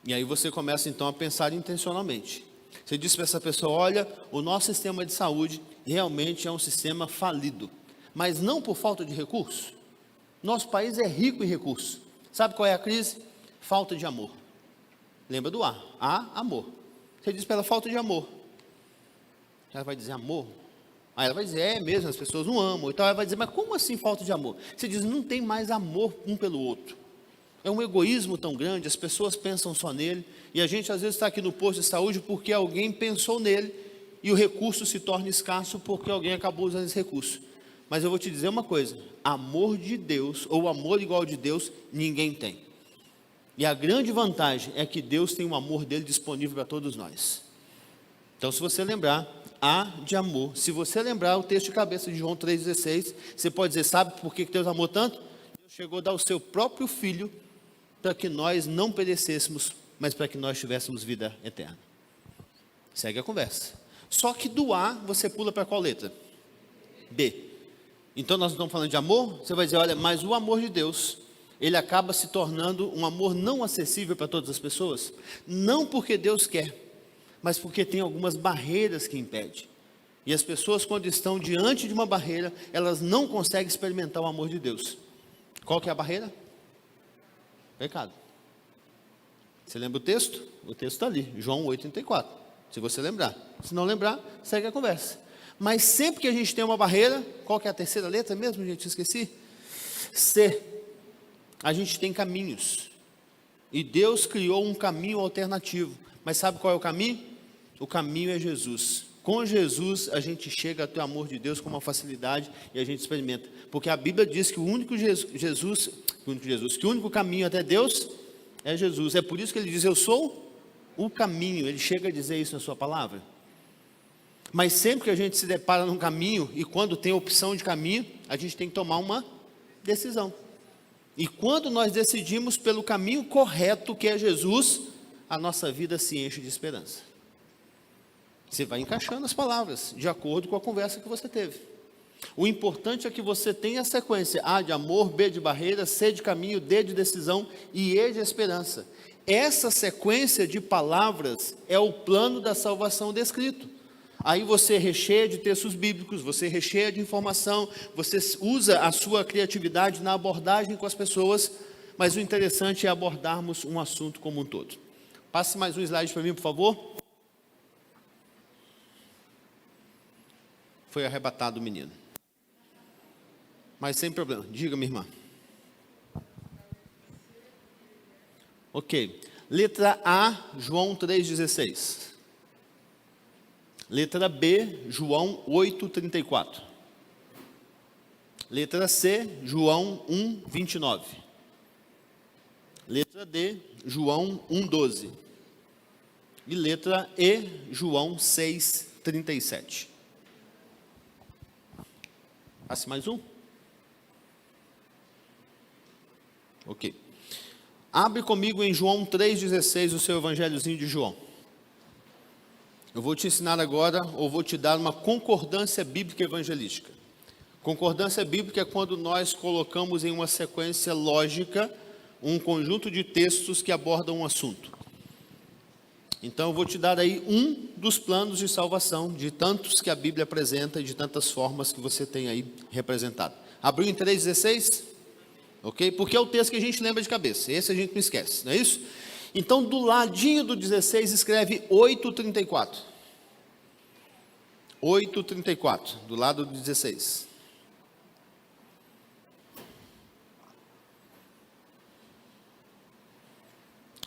E aí você começa então a pensar intencionalmente. Você diz para essa pessoa, olha, o nosso sistema de saúde realmente é um sistema falido. Mas não por falta de recurso. Nosso país é rico em recursos. Sabe qual é a crise? Falta de amor. Lembra do A? A, amor. Você diz para ela, falta de amor. Ela vai dizer, amor? Aí ela vai dizer, é mesmo, as pessoas não amam. Então ela vai dizer, mas como assim falta de amor? Você diz, não tem mais amor um pelo outro. É um egoísmo tão grande, as pessoas pensam só nele, e a gente às vezes está aqui no posto de saúde porque alguém pensou nele, e o recurso se torna escasso porque alguém acabou usando esse recurso. Mas eu vou te dizer uma coisa, amor de Deus, ou amor igual de Deus, ninguém tem. E a grande vantagem é que Deus tem o amor dele disponível para todos nós. Então, se você lembrar, há de amor. Se você lembrar o texto de cabeça de João 3,16, você pode dizer, sabe por que Deus amou tanto? Deus chegou a dar o seu próprio Filho para que nós não perecêssemos, mas para que nós tivéssemos vida eterna. Segue a conversa. Só que do A, você pula para qual letra? B. Então, nós estamos falando de amor, você vai dizer, olha, mas o amor de Deus, ele acaba se tornando um amor não acessível para todas as pessoas, não porque Deus quer, mas porque tem algumas barreiras que impedem. E as pessoas, quando estão diante de uma barreira, elas não conseguem experimentar o amor de Deus. Qual que é a barreira? Pecado. Você lembra o texto? O texto está ali, João 8,34. Se você lembrar. Se não lembrar, segue a conversa. Mas sempre que a gente tem uma barreira, qual que é a terceira letra mesmo, gente? Esqueci. C. A gente tem caminhos. E Deus criou um caminho alternativo. Mas sabe qual é o caminho? O caminho é Jesus. Com Jesus a gente chega até o amor de Deus com uma facilidade e a gente experimenta. Porque a Bíblia diz que que o único caminho até Deus é Jesus. É por isso que ele diz, eu sou o caminho. Ele chega a dizer isso na sua palavra. Mas sempre que a gente se depara num caminho, e quando tem opção de caminho, a gente tem que tomar uma decisão. E quando nós decidimos pelo caminho correto, que é Jesus, a nossa vida se enche de esperança. Você vai encaixando as palavras, de acordo com a conversa que você teve. O importante é que você tenha a sequência, A de amor, B de barreira, C de caminho, D de decisão e E de esperança. Essa sequência de palavras é o plano da salvação descrito. Aí você recheia de textos bíblicos, você recheia de informação, você usa a sua criatividade na abordagem com as pessoas, mas o interessante é abordarmos um assunto como um todo. Passe mais um slide para mim, por favor. Foi arrebatado o menino. Mas sem problema, diga, minha irmã. Ok, letra A, João 3,16. Letra B, João 8,34. Letra C, João 1,29. Letra D, João 1,12. E letra E, João 6,37. Passe mais um. Ok. Abre comigo em João 3,16, o seu evangelhozinho de João. Eu vou te ensinar agora, ou vou te dar uma concordância bíblica evangelística. Concordância bíblica é quando nós colocamos em uma sequência lógica um conjunto de textos que abordam um assunto. Então eu vou te dar aí um dos planos de salvação, de tantos que a Bíblia apresenta e de tantas formas que você tem aí representado. Abriu em 3,16? Ok? Porque é o texto que a gente lembra de cabeça, esse a gente não esquece, não é isso? Então do ladinho do 16 escreve 8,34. 8,34, do lado do 16.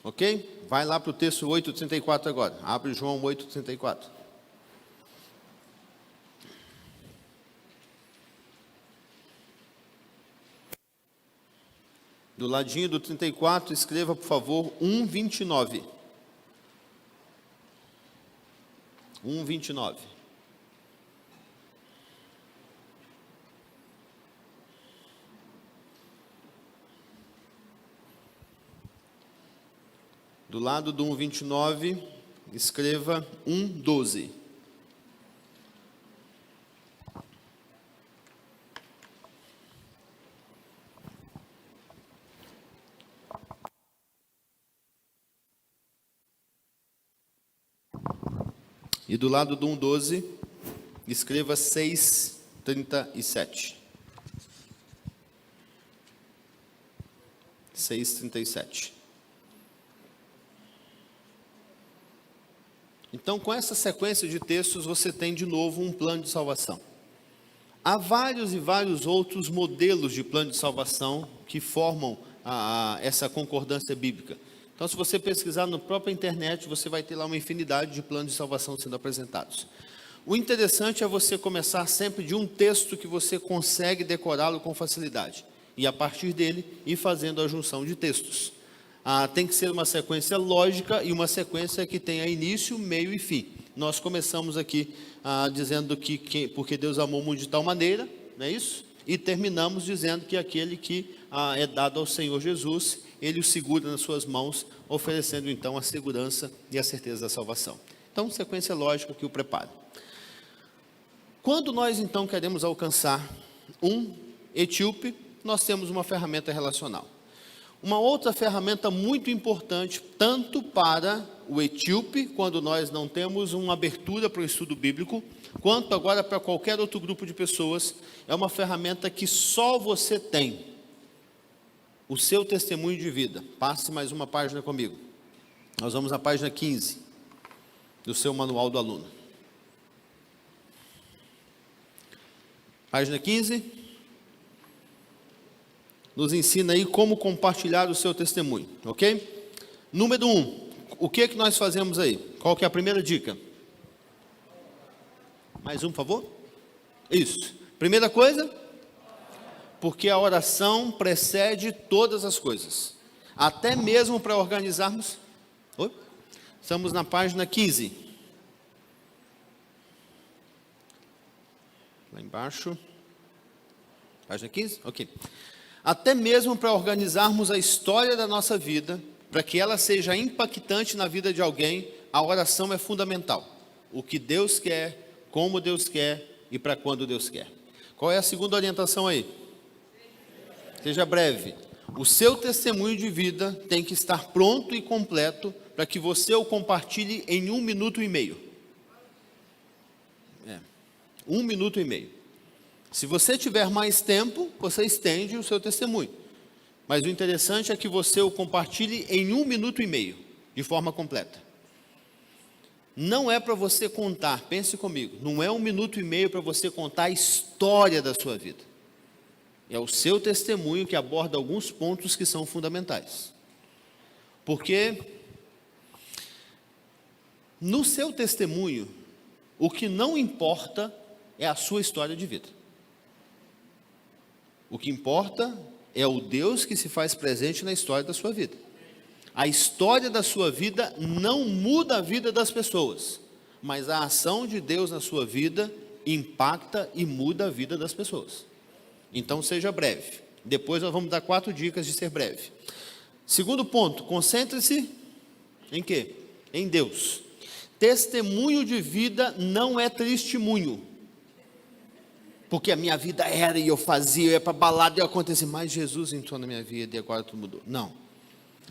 Ok? Vai lá para o texto 8,34 agora. Abre João 8,34. Do ladinho do 34, escreva, por favor, 1,29. 1,29. Do lado do 1,29, escreva 1,12. E do lado do 1,12, escreva 6,37. 6,37. Então, com essa sequência de textos, você tem de novo um plano de salvação. Há vários e vários outros modelos de plano de salvação que formam essa concordância bíblica. Então, se você pesquisar na própria internet, você vai ter lá uma infinidade de planos de salvação sendo apresentados. O interessante é você começar sempre de um texto que você consegue decorá-lo com facilidade. E a partir dele, ir fazendo a junção de textos. Tem que ser uma sequência lógica e uma sequência que tenha início, meio e fim. Nós começamos aqui dizendo que porque Deus amou o mundo de tal maneira, não é isso? E terminamos dizendo que aquele que é dado ao Senhor Jesus, Ele o segura nas suas mãos, oferecendo então a segurança e a certeza da salvação. Então, sequência lógica que o prepara. Quando nós então queremos alcançar um etíope, nós temos uma ferramenta relacional. Uma outra ferramenta muito importante, tanto para o etíope, quando nós não temos uma abertura para o estudo bíblico, quanto agora para qualquer outro grupo de pessoas, é uma ferramenta que só você tem. O seu testemunho de vida. Passe mais uma página comigo. Nós vamos à página 15 do seu manual do aluno. Página 15. Nos ensina aí como compartilhar o seu testemunho, ok? Número 1. O que nós fazemos aí? Qual que é a primeira dica? Mais um, por favor? Isso. Primeira coisa, porque a oração precede todas as coisas. Até mesmo para organizarmos. Oi? Estamos na página 15. Lá embaixo. Página 15? Ok. Até mesmo para organizarmos a história da nossa vida, para que ela seja impactante na vida de alguém, a oração é fundamental. O que Deus quer, como Deus quer e para quando Deus quer. Qual é a segunda orientação aí? Seja breve. O seu testemunho de vida tem que estar pronto e completo para que você o compartilhe em 1 minuto e meio. 1 minuto e meio. Se você tiver mais tempo, você estende o seu testemunho. Mas o interessante é que você o compartilhe em 1 minuto e meio, de forma completa. Não é para você contar, pense comigo, não é 1 minuto e meio para você contar a história da sua vida. É o seu testemunho que aborda alguns pontos que são fundamentais. Porque no seu testemunho, o que não importa é a sua história de vida. O que importa é o Deus que se faz presente na história da sua vida. A história da sua vida não muda a vida das pessoas, mas a ação de Deus na sua vida impacta e muda a vida das pessoas. Então seja breve. Depois nós vamos dar 4 dicas de ser breve. Segundo ponto, concentre-se em quê? Em Deus. Testemunho de vida não é testemunho. Porque a minha vida era e eu fazia, eu ia para balada e eu acontecia, mas Jesus entrou na minha vida e agora tudo mudou. Não.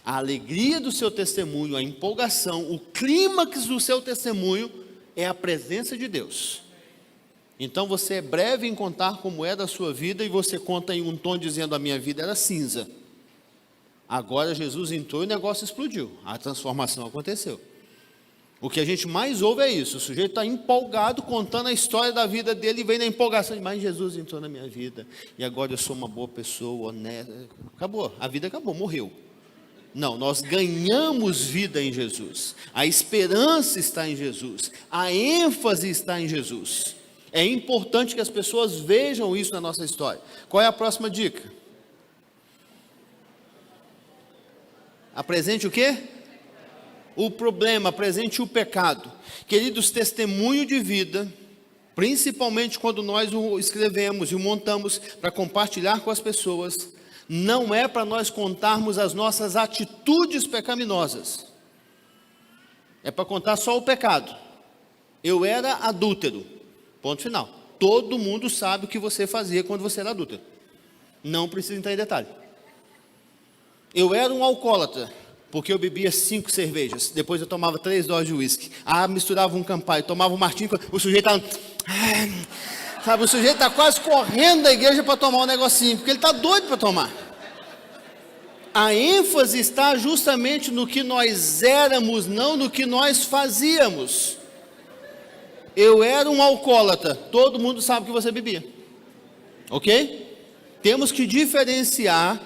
A alegria do seu testemunho, a empolgação, o clímax do seu testemunho é a presença de Deus. Então você é breve em contar como é da sua vida e você conta em um tom dizendo a minha vida era cinza. Agora Jesus entrou e o negócio explodiu, a transformação aconteceu. O que a gente mais ouve é isso, o sujeito está empolgado contando a história da vida dele e vem na empolgação, mas Jesus entrou na minha vida e agora eu sou uma boa pessoa, honesta. Acabou, a vida acabou, morreu. Não, nós ganhamos vida em Jesus, a esperança está em Jesus, a ênfase está em Jesus. É importante que as pessoas vejam isso na nossa história. Qual é a próxima dica? Apresente o quê? O problema, apresente o pecado. Queridos, testemunho de vida, principalmente quando nós o escrevemos e o montamos para compartilhar com as pessoas, não é para nós contarmos as nossas atitudes pecaminosas. É para contar só o pecado. Eu era adúltero. Ponto final. Todo mundo sabe o que você fazia quando você era adúltero. Não precisa entrar em detalhe. Eu era um alcoólatra, porque eu bebia 5 cervejas, depois eu tomava 3 doses de uísque, misturava um Campari, tomava um Martini, o sujeito estava, sabe, o sujeito está quase correndo da igreja para tomar um negocinho, porque ele está doido para tomar. A ênfase está justamente no que nós éramos, não no que nós fazíamos. Eu era um alcoólatra, todo mundo sabe que você bebia, ok? Temos que diferenciar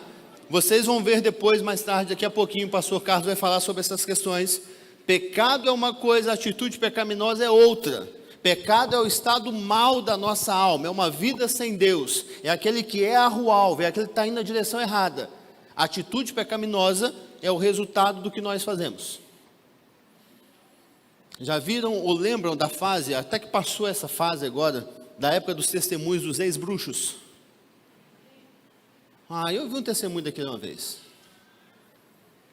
Vocês vão ver depois, mais tarde, daqui a pouquinho, o pastor Carlos vai falar sobre essas questões. Pecado é uma coisa, atitude pecaminosa é outra. Pecado é o estado mal da nossa alma, é uma vida sem Deus, é aquele que erra o alvo, é aquele que está indo na direção errada. A atitude pecaminosa é o resultado do que nós fazemos. Já viram ou lembram da fase, até que passou essa fase agora, da época dos testemunhos dos ex-bruxos? Eu vi um testemunho daquele uma vez.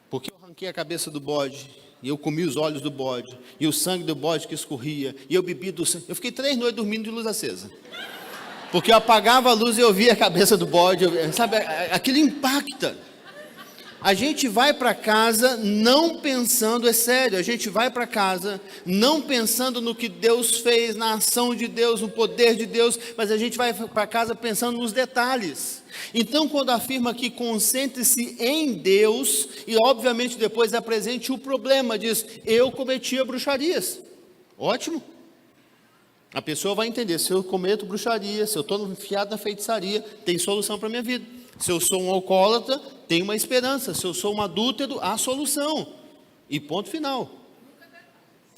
Porque eu arranquei a cabeça do bode, e eu comi os olhos do bode, e o sangue do bode que escorria, e eu bebi do sangue. Eu fiquei 3 noites dormindo de luz acesa. Porque eu apagava a luz e eu via a cabeça do bode, sabe, aquilo impacta. A gente vai para casa não pensando, é sério, a gente vai para casa não pensando no que Deus fez, na ação de Deus, no poder de Deus, mas a gente vai para casa pensando nos detalhes. Então, quando afirma que concentre-se em Deus, e obviamente depois apresente o problema, diz, eu cometia bruxarias. Ótimo. A pessoa vai entender, se eu cometo bruxaria, se eu estou enfiado na feitiçaria, tem solução para a minha vida. Se eu sou um alcoólatra, tem uma esperança. Se eu sou um adúltero, há solução. E ponto final.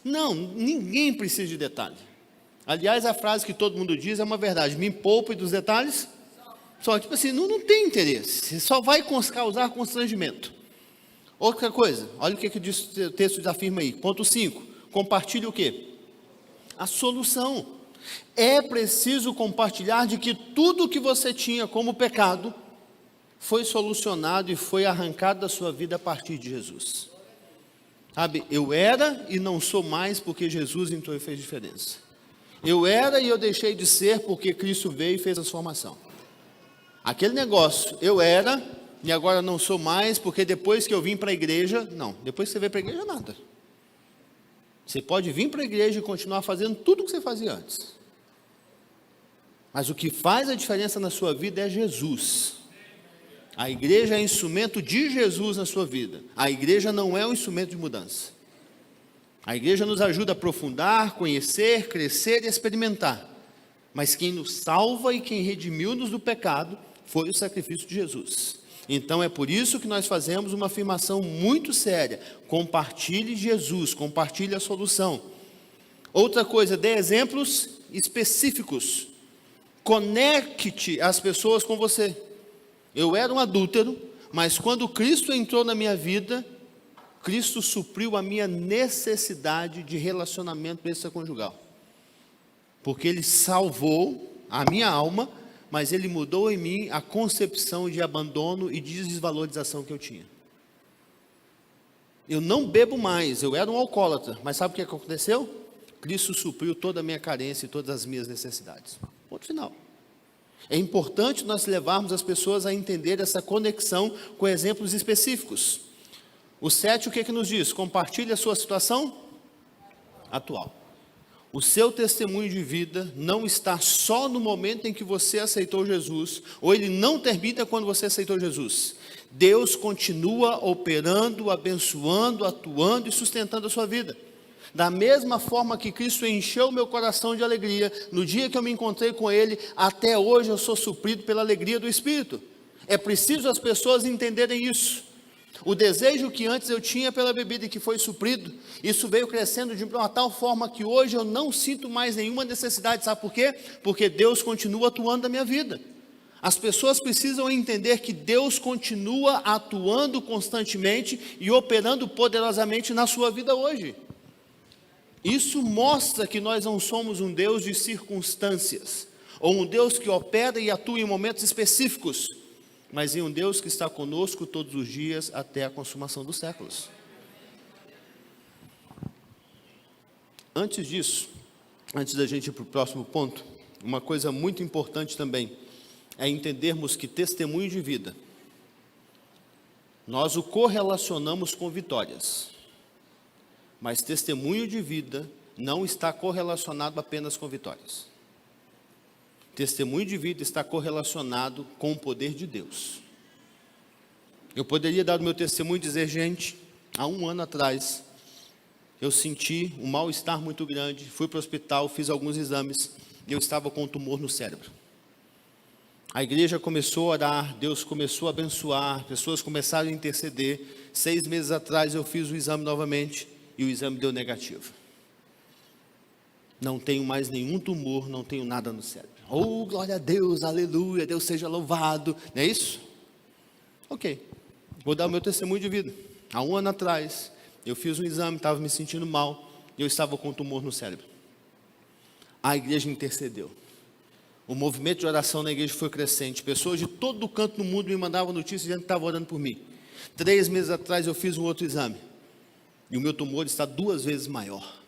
Não, ninguém precisa de detalhe. Aliás, a frase que todo mundo diz é uma verdade. Me poupe dos detalhes. Só tipo assim, não tem interesse. Só vai causar constrangimento. Outra coisa, olha o que o texto afirma aí. Ponto 5. Compartilhe o quê? A solução. É preciso compartilhar de que tudo que você tinha como pecado foi solucionado e foi arrancado da sua vida a partir de Jesus. Sabe, eu era e não sou mais porque Jesus entrou e fez diferença. Eu era e eu deixei de ser porque Cristo veio e fez a transformação. Aquele negócio, eu era e agora não sou mais porque depois que eu vim para a igreja, não, depois que você veio para a igreja, nada. Você pode vir para a igreja e continuar fazendo tudo o que você fazia antes. Mas o que faz a diferença na sua vida é Jesus. A igreja é instrumento de Jesus na sua vida. A igreja não é um instrumento de mudança. A igreja nos ajuda a aprofundar, conhecer, crescer e experimentar. Mas quem nos salva e quem redimiu-nos do pecado foi o sacrifício de Jesus. Então é por isso que nós fazemos uma afirmação muito séria. Compartilhe Jesus, compartilhe a solução. Outra coisa, dê exemplos específicos. Conecte as pessoas com você. Eu era um adúltero, mas quando Cristo entrou na minha vida, Cristo supriu a minha necessidade de relacionamento extraconjugal. Porque Ele salvou a minha alma, mas Ele mudou em mim a concepção de abandono e de desvalorização que eu tinha. Eu não bebo mais, eu era um alcoólatra, mas sabe o que aconteceu? Cristo supriu toda a minha carência e todas as minhas necessidades. Ponto final. É importante nós levarmos as pessoas a entender essa conexão com exemplos específicos. O 7, o que nos diz? Compartilhe a sua situação atual. O seu testemunho de vida não está só no momento em que você aceitou Jesus, ou ele não termina quando você aceitou Jesus. Deus continua operando, abençoando, atuando e sustentando a sua vida. Da mesma forma que Cristo encheu meu coração de alegria, no dia que eu me encontrei com Ele, até hoje eu sou suprido pela alegria do Espírito. É preciso as pessoas entenderem isso. O desejo que antes eu tinha pela bebida e que foi suprido, isso veio crescendo de uma tal forma que hoje eu não sinto mais nenhuma necessidade. Sabe por quê? Porque Deus continua atuando na minha vida. As pessoas precisam entender que Deus continua atuando constantemente e operando poderosamente na sua vida hoje. Isso mostra que nós não somos um Deus de circunstâncias, ou um Deus que opera e atua em momentos específicos, mas em um Deus que está conosco todos os dias até a consumação dos séculos. Antes disso, antes da gente ir para o próximo ponto, uma coisa muito importante também é entendermos que testemunho de vida, nós o correlacionamos com vitórias. Mas testemunho de vida não está correlacionado apenas com vitórias. Testemunho de vida está correlacionado com o poder de Deus. Eu poderia dar o meu testemunho e dizer, gente, há 1 ano atrás, eu senti um mal-estar muito grande, fui para o hospital, fiz alguns exames, e eu estava com um tumor no cérebro. A igreja começou a orar, Deus começou a abençoar, pessoas começaram a interceder. 6 meses atrás eu fiz o exame novamente e o exame deu negativo. Não tenho mais nenhum tumor, não tenho nada no cérebro. Oh, glória a Deus, aleluia, Deus seja louvado. Não é isso? Ok, vou dar o meu testemunho de vida. Há 1 ano atrás, eu fiz um exame, estava me sentindo mal, e eu estava com tumor no cérebro. A igreja intercedeu. O movimento de oração na igreja foi crescente. Pessoas de todo o canto do mundo me mandavam notícias dizendo que estavam orando por mim. 3 meses atrás eu fiz um outro exame. E o meu tumor está 2 vezes maior.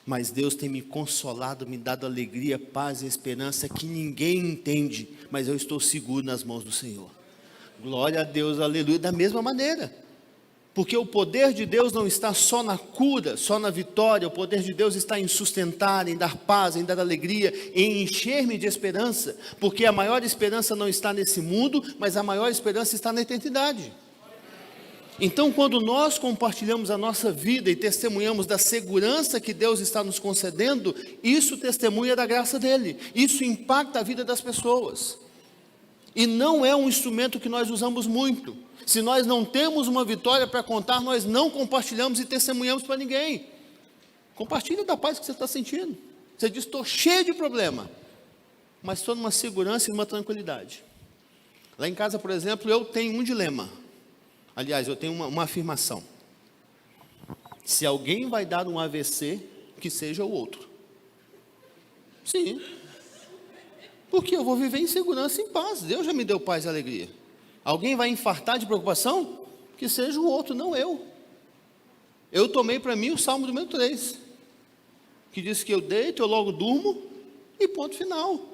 Mas Deus tem me consolado, me dado alegria, paz e esperança que ninguém entende. Mas eu estou seguro nas mãos do Senhor. Glória a Deus, aleluia. Da mesma maneira. Porque o poder de Deus não está só na cura, só na vitória. O poder de Deus está em sustentar, em dar paz, em dar alegria, em encher-me de esperança. Porque a maior esperança não está nesse mundo, mas a maior esperança está na eternidade. Então, quando nós compartilhamos a nossa vida e testemunhamos da segurança que Deus está nos concedendo, isso testemunha da graça dele. Isso impacta a vida das pessoas. E não é um instrumento que nós usamos muito. Se nós não temos uma vitória para contar, nós não compartilhamos e testemunhamos para ninguém. Compartilha da paz que você está sentindo. Você diz, estou cheio de problema, mas estou numa segurança e numa tranquilidade. Lá em casa, por exemplo, eu tenho um dilema. Aliás, eu tenho uma afirmação. Se alguém vai dar um AVC, que seja o outro. Sim. Porque eu vou viver em segurança e em paz. Deus já me deu paz e alegria. Alguém vai infartar de preocupação? Que seja o outro, não eu. Eu tomei para mim o Salmo número 3, que diz que eu deito, eu logo durmo, e ponto final.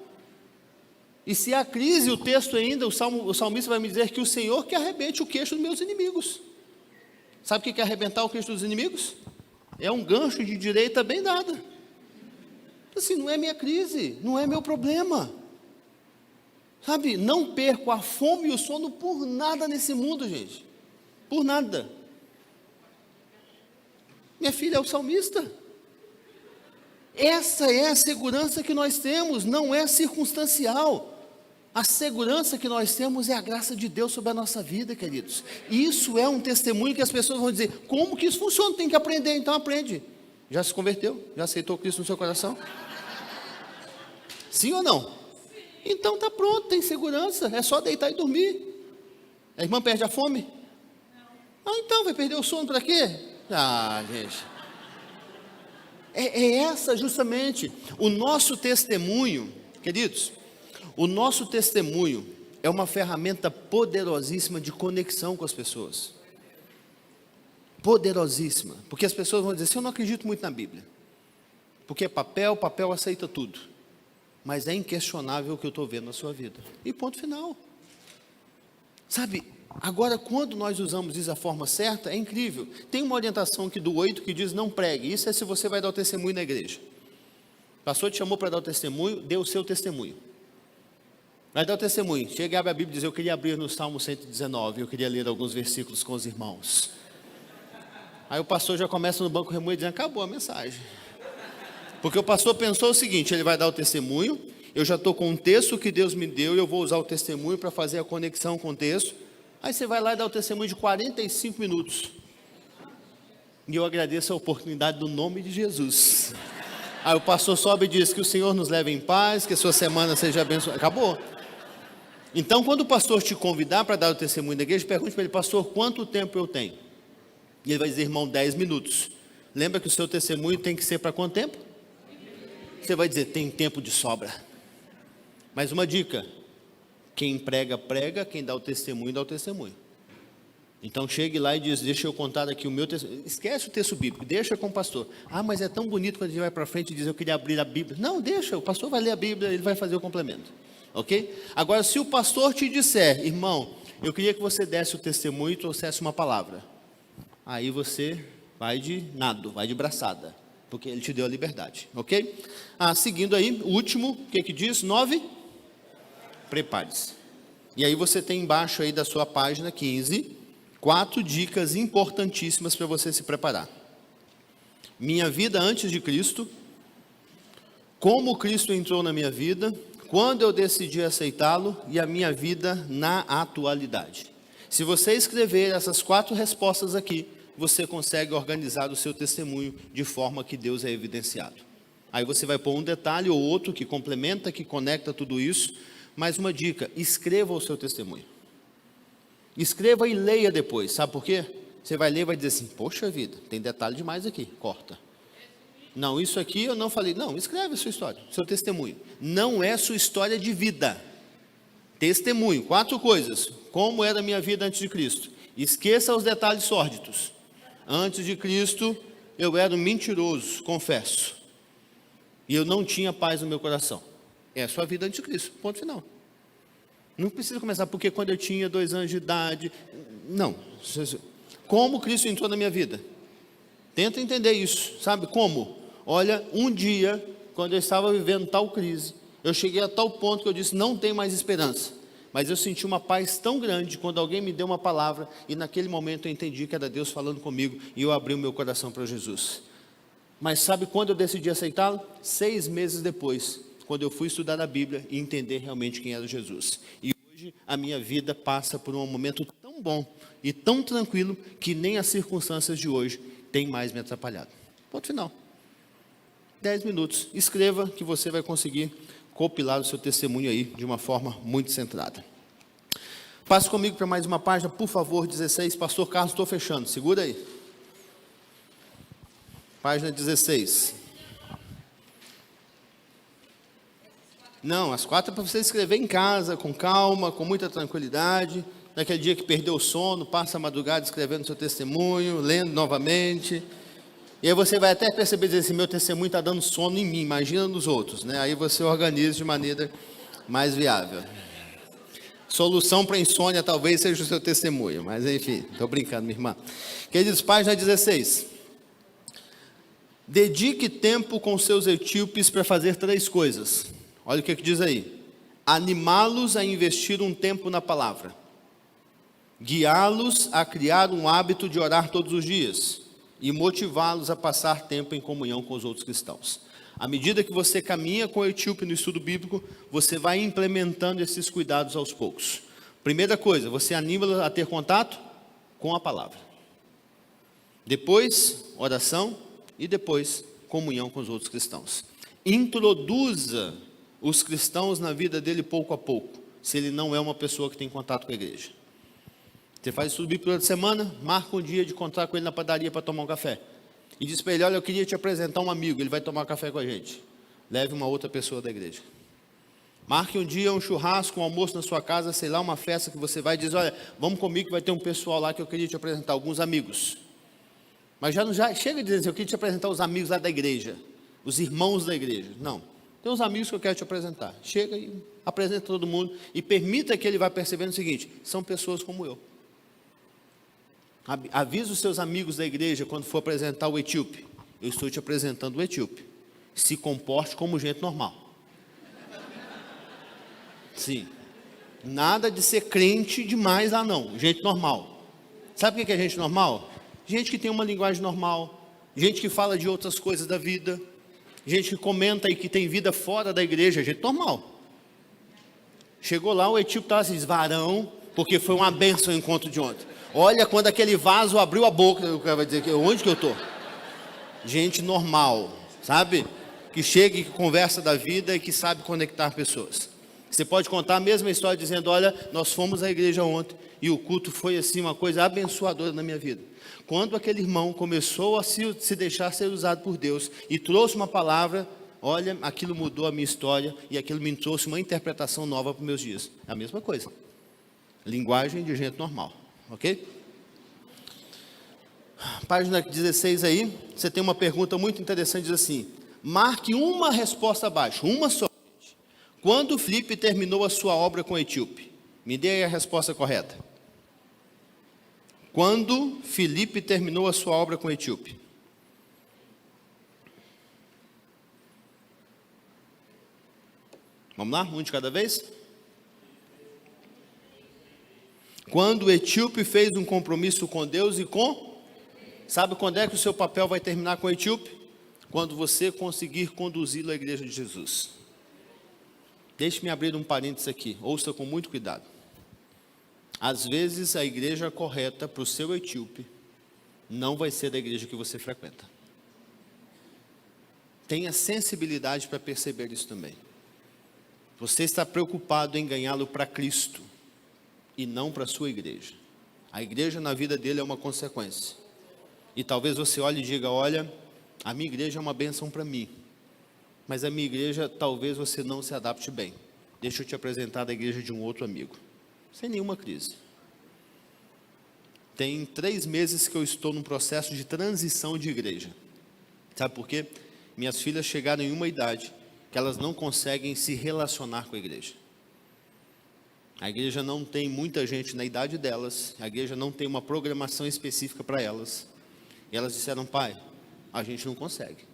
E se há crise, o texto ainda, o salmista vai me dizer que o Senhor que arrebente o queixo dos meus inimigos. Sabe o que é arrebentar o queixo dos inimigos? É um gancho de direita bem dada. Assim, não é minha crise, não é meu problema. Sabe, não perco a fome e o sono por nada nesse mundo, gente. Por nada. Minha filha é o salmista. Essa é a segurança que nós temos, não é circunstancial. A segurança que nós temos é a graça de Deus sobre a nossa vida, queridos. Isso é um testemunho que as pessoas vão dizer, como que isso funciona? Tem que aprender, então aprende. Já se converteu? Já aceitou Cristo no seu coração? Sim ou não? Então está pronto, tem segurança, é só deitar e dormir. A irmã perde a fome? Não. Ah, então vai perder o sono para quê? Ah, gente. É essa justamente, o nosso testemunho, queridos, o nosso testemunho é uma ferramenta poderosíssima de conexão com as pessoas. Poderosíssima, porque as pessoas vão dizer assim, eu não acredito muito na Bíblia. Porque papel aceita tudo. Mas é inquestionável o que eu estou vendo na sua vida. E ponto final. Sabe, agora quando nós usamos isso da forma certa, é incrível. Tem uma orientação aqui do 8 que diz, não pregue. Isso é se você vai dar o testemunho na igreja. O pastor te chamou para dar o testemunho, dê o seu testemunho. Vai dar o testemunho. Chega e abre a Bíblia e diz, eu queria abrir no Salmo 119, eu queria ler alguns versículos com os irmãos. Aí o pastor já começa no banco remoer dizendo, acabou a mensagem. Porque o pastor pensou o seguinte, ele vai dar o testemunho, eu já estou com um texto que Deus me deu, e eu vou usar o testemunho para fazer a conexão com o texto. Aí você vai lá e dá o testemunho de 45 minutos. E eu agradeço a oportunidade do nome de Jesus. Aí o pastor sobe e diz que o Senhor nos leve em paz, que a sua semana seja abençoada. Acabou. Então, quando o pastor te convidar para dar o testemunho da igreja, pergunte para ele, pastor, quanto tempo eu tenho? E ele vai dizer, irmão, 10 minutos. Lembra que o seu testemunho tem que ser para quanto tempo? Você vai dizer, tem tempo de sobra. Mas uma dica, quem prega, prega, quem dá o testemunho, dá o testemunho. Então chegue lá e diz, deixa eu contar aqui o meu testemunho. Esquece o texto bíblico, deixa com o pastor. Ah, mas é tão bonito quando a gente vai para frente e diz, eu queria abrir a Bíblia. Não, deixa, o pastor vai ler a Bíblia, ele vai fazer o complemento. Ok? Agora, se o pastor te disser, irmão, eu queria que você desse o testemunho e trouxesse uma palavra. Aí você vai de nado, vai de braçada. Porque ele te deu a liberdade, ok? Seguindo aí, o último, o que diz? 9, prepare-se. E aí você tem embaixo aí da sua página 15, 4 dicas importantíssimas para você se preparar. Minha vida antes de Cristo, como Cristo entrou na minha vida, quando eu decidi aceitá-lo e a minha vida na atualidade. Se você escrever essas 4 respostas aqui, você consegue organizar o seu testemunho de forma que Deus é evidenciado. Aí você vai pôr um detalhe ou outro que complementa, que conecta tudo isso. Mais uma dica, escreva o seu testemunho. Escreva e leia depois, sabe por quê? Você vai ler e vai dizer assim, poxa vida, tem detalhe demais aqui, corta. Não, isso aqui eu não falei. Não, escreve a sua história, seu testemunho. Não é sua história de vida. Testemunho, 4 coisas. Como era a minha vida antes de Cristo? Esqueça os detalhes sórdidos. Antes de Cristo, eu era um mentiroso, confesso. E eu não tinha paz no meu coração. É a sua vida antes de Cristo, ponto final. Não precisa começar, porque quando eu tinha 2 anos de idade... Não. Como Cristo entrou na minha vida? Tenta entender isso, sabe como? Olha, um dia, quando eu estava vivendo tal crise, eu cheguei a tal ponto que eu disse, não tem mais esperança. Mas eu senti uma paz tão grande quando alguém me deu uma palavra, e naquele momento eu entendi que era Deus falando comigo, e eu abri o meu coração para Jesus. Mas sabe quando eu decidi aceitá-lo? 6 meses depois, quando eu fui estudar a Bíblia e entender realmente quem era Jesus. E hoje a minha vida passa por um momento tão bom e tão tranquilo, que nem as circunstâncias de hoje têm mais me atrapalhado. Ponto final. 10 minutos. Escreva que você vai conseguir compilar o seu testemunho aí de uma forma muito centrada. Passe comigo para mais uma página, por favor, 16. Pastor Carlos, estou fechando. Segura aí. Página 16. Não, as 4 é para você escrever em casa, com calma, com muita tranquilidade. Naquele dia que perdeu o sono, passa a madrugada escrevendo seu testemunho, lendo novamente. E aí você vai até perceber, dizer assim, meu testemunho está dando sono em mim, imagina nos outros, né? Aí você organiza de maneira mais viável. Solução para insônia talvez seja o seu testemunho, mas enfim, estou brincando, minha irmã. Queridos, página 16. Dedique tempo com seus etíopes para fazer 3 coisas. Olha o que diz aí. Animá-los a investir um tempo na palavra. Guiá-los a criar um hábito de orar todos os dias. E motivá-los a passar tempo em comunhão com os outros cristãos. À medida que você caminha com o etíope no estudo bíblico, você vai implementando esses cuidados aos poucos. Primeira coisa, você anima a ter contato com a palavra. Depois, oração e depois, comunhão com os outros cristãos. Introduza os cristãos na vida dele pouco a pouco, se ele não é uma pessoa que tem contato com a igreja. Você faz estudo bíblico toda semana, marca um dia de encontrar com ele na padaria para tomar um café. E diz para ele, olha, eu queria te apresentar um amigo, ele vai tomar café com a gente. Leve uma outra pessoa da igreja. Marque um dia um churrasco, um almoço na sua casa, sei lá, uma festa que você vai e diz, olha, vamos comigo que vai ter um pessoal lá que eu queria te apresentar, alguns amigos. Mas já chega dizendo assim, eu queria te apresentar os amigos lá da igreja, os irmãos da igreja. Não, tem uns amigos que eu quero te apresentar. Chega e apresenta todo mundo e permita que ele vá percebendo o seguinte, são pessoas como eu. Avisa os seus amigos da igreja quando for apresentar o etíope. Eu estou te apresentando o etíope. Se comporte como gente normal. Sim. Nada de ser crente demais lá não. Gente normal. Sabe o que é gente normal? Gente que tem uma linguagem normal. Gente que fala de outras coisas da vida. Gente que comenta e que tem vida fora da igreja. Gente normal. Chegou lá, o etíope estava assim, varão, porque foi uma bênção o encontro de ontem. Olha, quando aquele vaso abriu a boca, o cara vai dizer, onde que eu estou? Gente normal, sabe? Que chega e que conversa da vida e que sabe conectar pessoas. Você pode contar a mesma história dizendo, olha, nós fomos à igreja ontem e o culto foi assim uma coisa abençoadora na minha vida. Quando aquele irmão começou a se deixar ser usado por Deus e trouxe uma palavra, olha, aquilo mudou a minha história e aquilo me trouxe uma interpretação nova para os meus dias. É a mesma coisa. Linguagem de gente normal. Ok? Página 16 aí, você tem uma pergunta muito interessante, diz assim, marque uma resposta abaixo, uma só. Quando Filipe terminou a sua obra com o etíope? Me dê aí a resposta correta. Quando Filipe terminou a sua obra com o etíope? Vamos lá, um de cada vez? Quando o etíope fez um compromisso com Deus e com... Sabe quando é que o seu papel vai terminar com o etíope? Quando você conseguir conduzi-lo à igreja de Jesus. Deixe-me abrir um parênteses aqui, ouça com muito cuidado. Às vezes a igreja correta para o seu etíope não vai ser da igreja que você frequenta. Tenha sensibilidade para perceber isso também. Você está preocupado em ganhá-lo para Cristo e não para a sua igreja. A igreja na vida dele é uma consequência. E talvez você olhe e diga, olha, a minha igreja é uma bênção para mim, mas a minha igreja talvez você não se adapte bem. Deixa eu te apresentar a igreja de um outro amigo. Sem nenhuma crise. Tem 3 meses que eu estou num processo de transição de igreja. Sabe por quê? Minhas filhas chegaram em uma idade que elas não conseguem se relacionar com a igreja. A igreja não tem muita gente na idade delas, a igreja não tem uma programação específica para elas. E elas disseram, pai, a gente não consegue.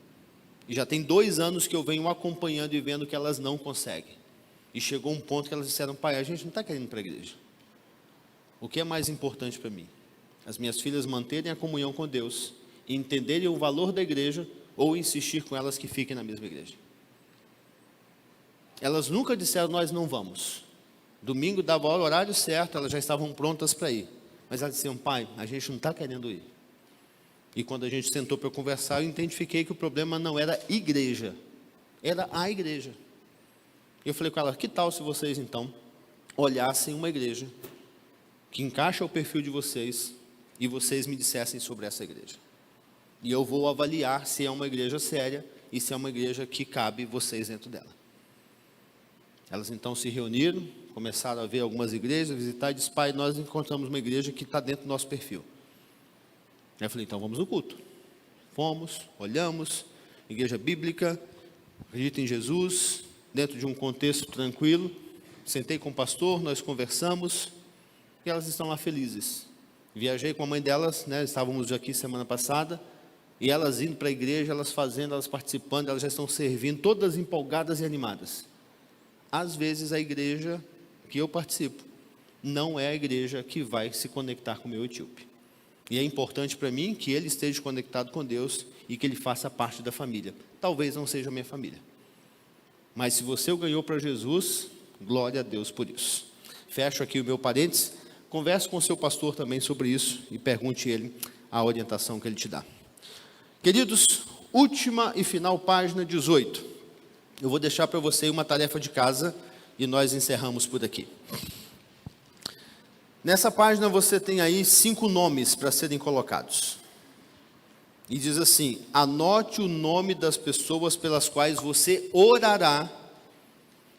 E já tem 2 anos que eu venho acompanhando e vendo que elas não conseguem. E chegou um ponto que elas disseram, pai, a gente não está querendo ir para a igreja. O que é mais importante para mim? As minhas filhas manterem a comunhão com Deus, e entenderem o valor da igreja, ou insistir com elas que fiquem na mesma igreja. Elas nunca disseram, nós não vamos. Domingo dava o horário certo, elas já estavam prontas para ir. Mas elas diziam, pai, a gente não está querendo ir. E quando a gente sentou para conversar, eu identifiquei que o problema não era igreja, era a igreja. Eu falei com ela, que tal se vocês então olhassem uma igreja que encaixa o perfil de vocês e vocês me dissessem sobre essa igreja. E eu vou avaliar se é uma igreja séria e se é uma igreja que cabe vocês dentro dela. Elas então se reuniram, começaram a ver algumas igrejas, visitar e disse, pai, nós encontramos uma igreja que está dentro do nosso perfil. Aí eu falei, então vamos no culto. Fomos, olhamos, igreja bíblica, acredita em Jesus, dentro de um contexto tranquilo. Sentei com o pastor, nós conversamos e elas estão lá felizes. Viajei com a mãe delas, né, estávamos aqui semana passada, e elas indo para a igreja, elas fazendo, elas participando, elas já estão servindo, todas empolgadas e animadas. Às vezes a igreja que eu participo não é a igreja que vai se conectar com o meu etíope. E é importante para mim que ele esteja conectado com Deus e que ele faça parte da família. Talvez não seja a minha família. Mas se você o ganhou para Jesus, glória a Deus por isso. Fecho aqui o meu parênteses. Converse com o seu pastor também sobre isso e pergunte ele a orientação que ele te dá. Queridos, última e final página 18. Eu vou deixar para você uma tarefa de casa e nós encerramos por aqui. Nessa página você tem aí 5 nomes para serem colocados. E diz assim, anote o nome das pessoas pelas quais você orará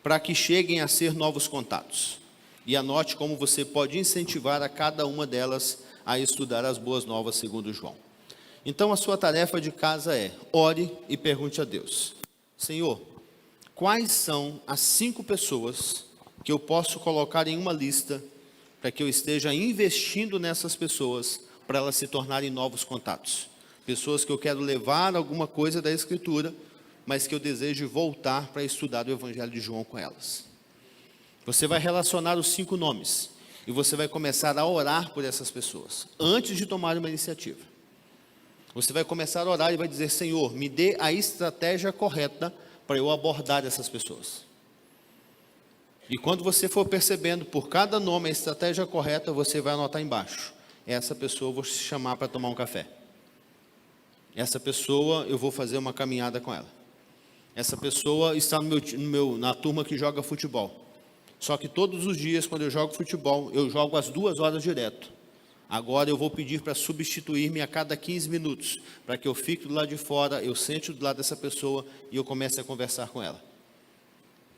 para que cheguem a ser novos contatos. E anote como você pode incentivar a cada uma delas a estudar as boas novas segundo João. Então a sua tarefa de casa é, ore e pergunte a Deus, Senhor, quais são as 5 pessoas que eu posso colocar em uma lista para que eu esteja investindo nessas pessoas para elas se tornarem novos contatos? Pessoas que eu quero levar alguma coisa da Escritura, mas que eu desejo voltar para estudar o Evangelho de João com elas. Você vai relacionar os 5 nomes e você vai começar a orar por essas pessoas, antes de tomar uma iniciativa. Você vai começar a orar e vai dizer, Senhor, me dê a estratégia correta para eu abordar essas pessoas. E quando você for percebendo por cada nome a estratégia correta, você vai anotar embaixo. Essa pessoa eu vou chamar para tomar um café. Essa pessoa eu vou fazer uma caminhada com ela. Essa pessoa está na turma que joga futebol. Só que todos os dias, quando eu jogo futebol, eu jogo às 2 horas direto. Agora eu vou pedir para substituir-me a cada 15 minutos, para que eu fique do lado de fora, eu sente do lado dessa pessoa e eu comece a conversar com ela.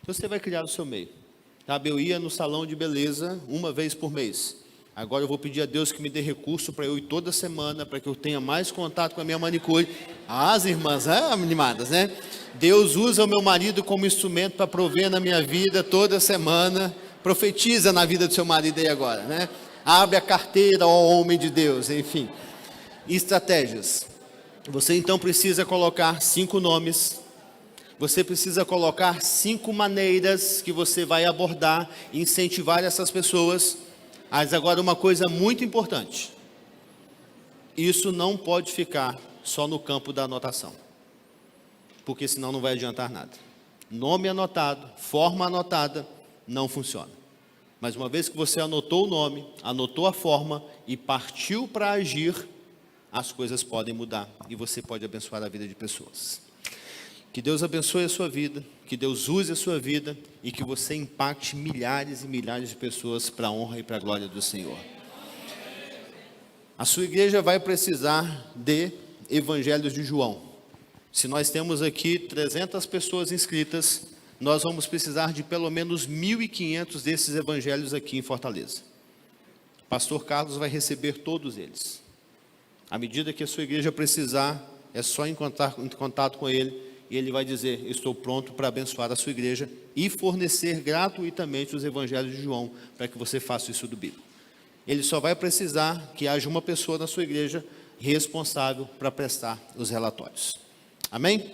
Então você vai criar o seu meio. Sabe, eu ia no salão de beleza uma vez por mês. Agora eu vou pedir a Deus que me dê recurso para eu ir toda semana, para que eu tenha mais contato com a minha manicure. As irmãs, animadas, né? Deus usa o meu marido como instrumento para prover na minha vida toda semana. Profetiza na vida do seu marido aí agora, né? Abre a carteira, ó homem de Deus, enfim. Estratégias. Você então precisa colocar 5 nomes. Você precisa colocar 5 maneiras que você vai abordar e incentivar essas pessoas. Mas agora uma coisa muito importante. Isso não pode ficar só no campo da anotação. Porque senão não vai adiantar nada. nome anotado, forma anotada, não funciona. Mas uma vez que você anotou o nome, anotou a forma e partiu para agir, as coisas podem mudar e você pode abençoar a vida de pessoas. Que Deus abençoe a sua vida, que Deus use a sua vida e que você impacte milhares e milhares de pessoas para a honra e para a glória do Senhor. A sua igreja vai precisar de evangelhos de João. Se nós temos aqui 300 pessoas inscritas, nós vamos precisar de pelo menos 1.500 desses evangelhos aqui em Fortaleza. Pastor Carlos vai receber todos eles. À medida que a sua igreja precisar, é só em contato com ele, e ele vai dizer: estou pronto para abençoar a sua igreja e fornecer gratuitamente os evangelhos de João, para que você faça isso do bíblico. Ele só vai precisar que haja uma pessoa na sua igreja responsável para prestar os relatórios. Amém?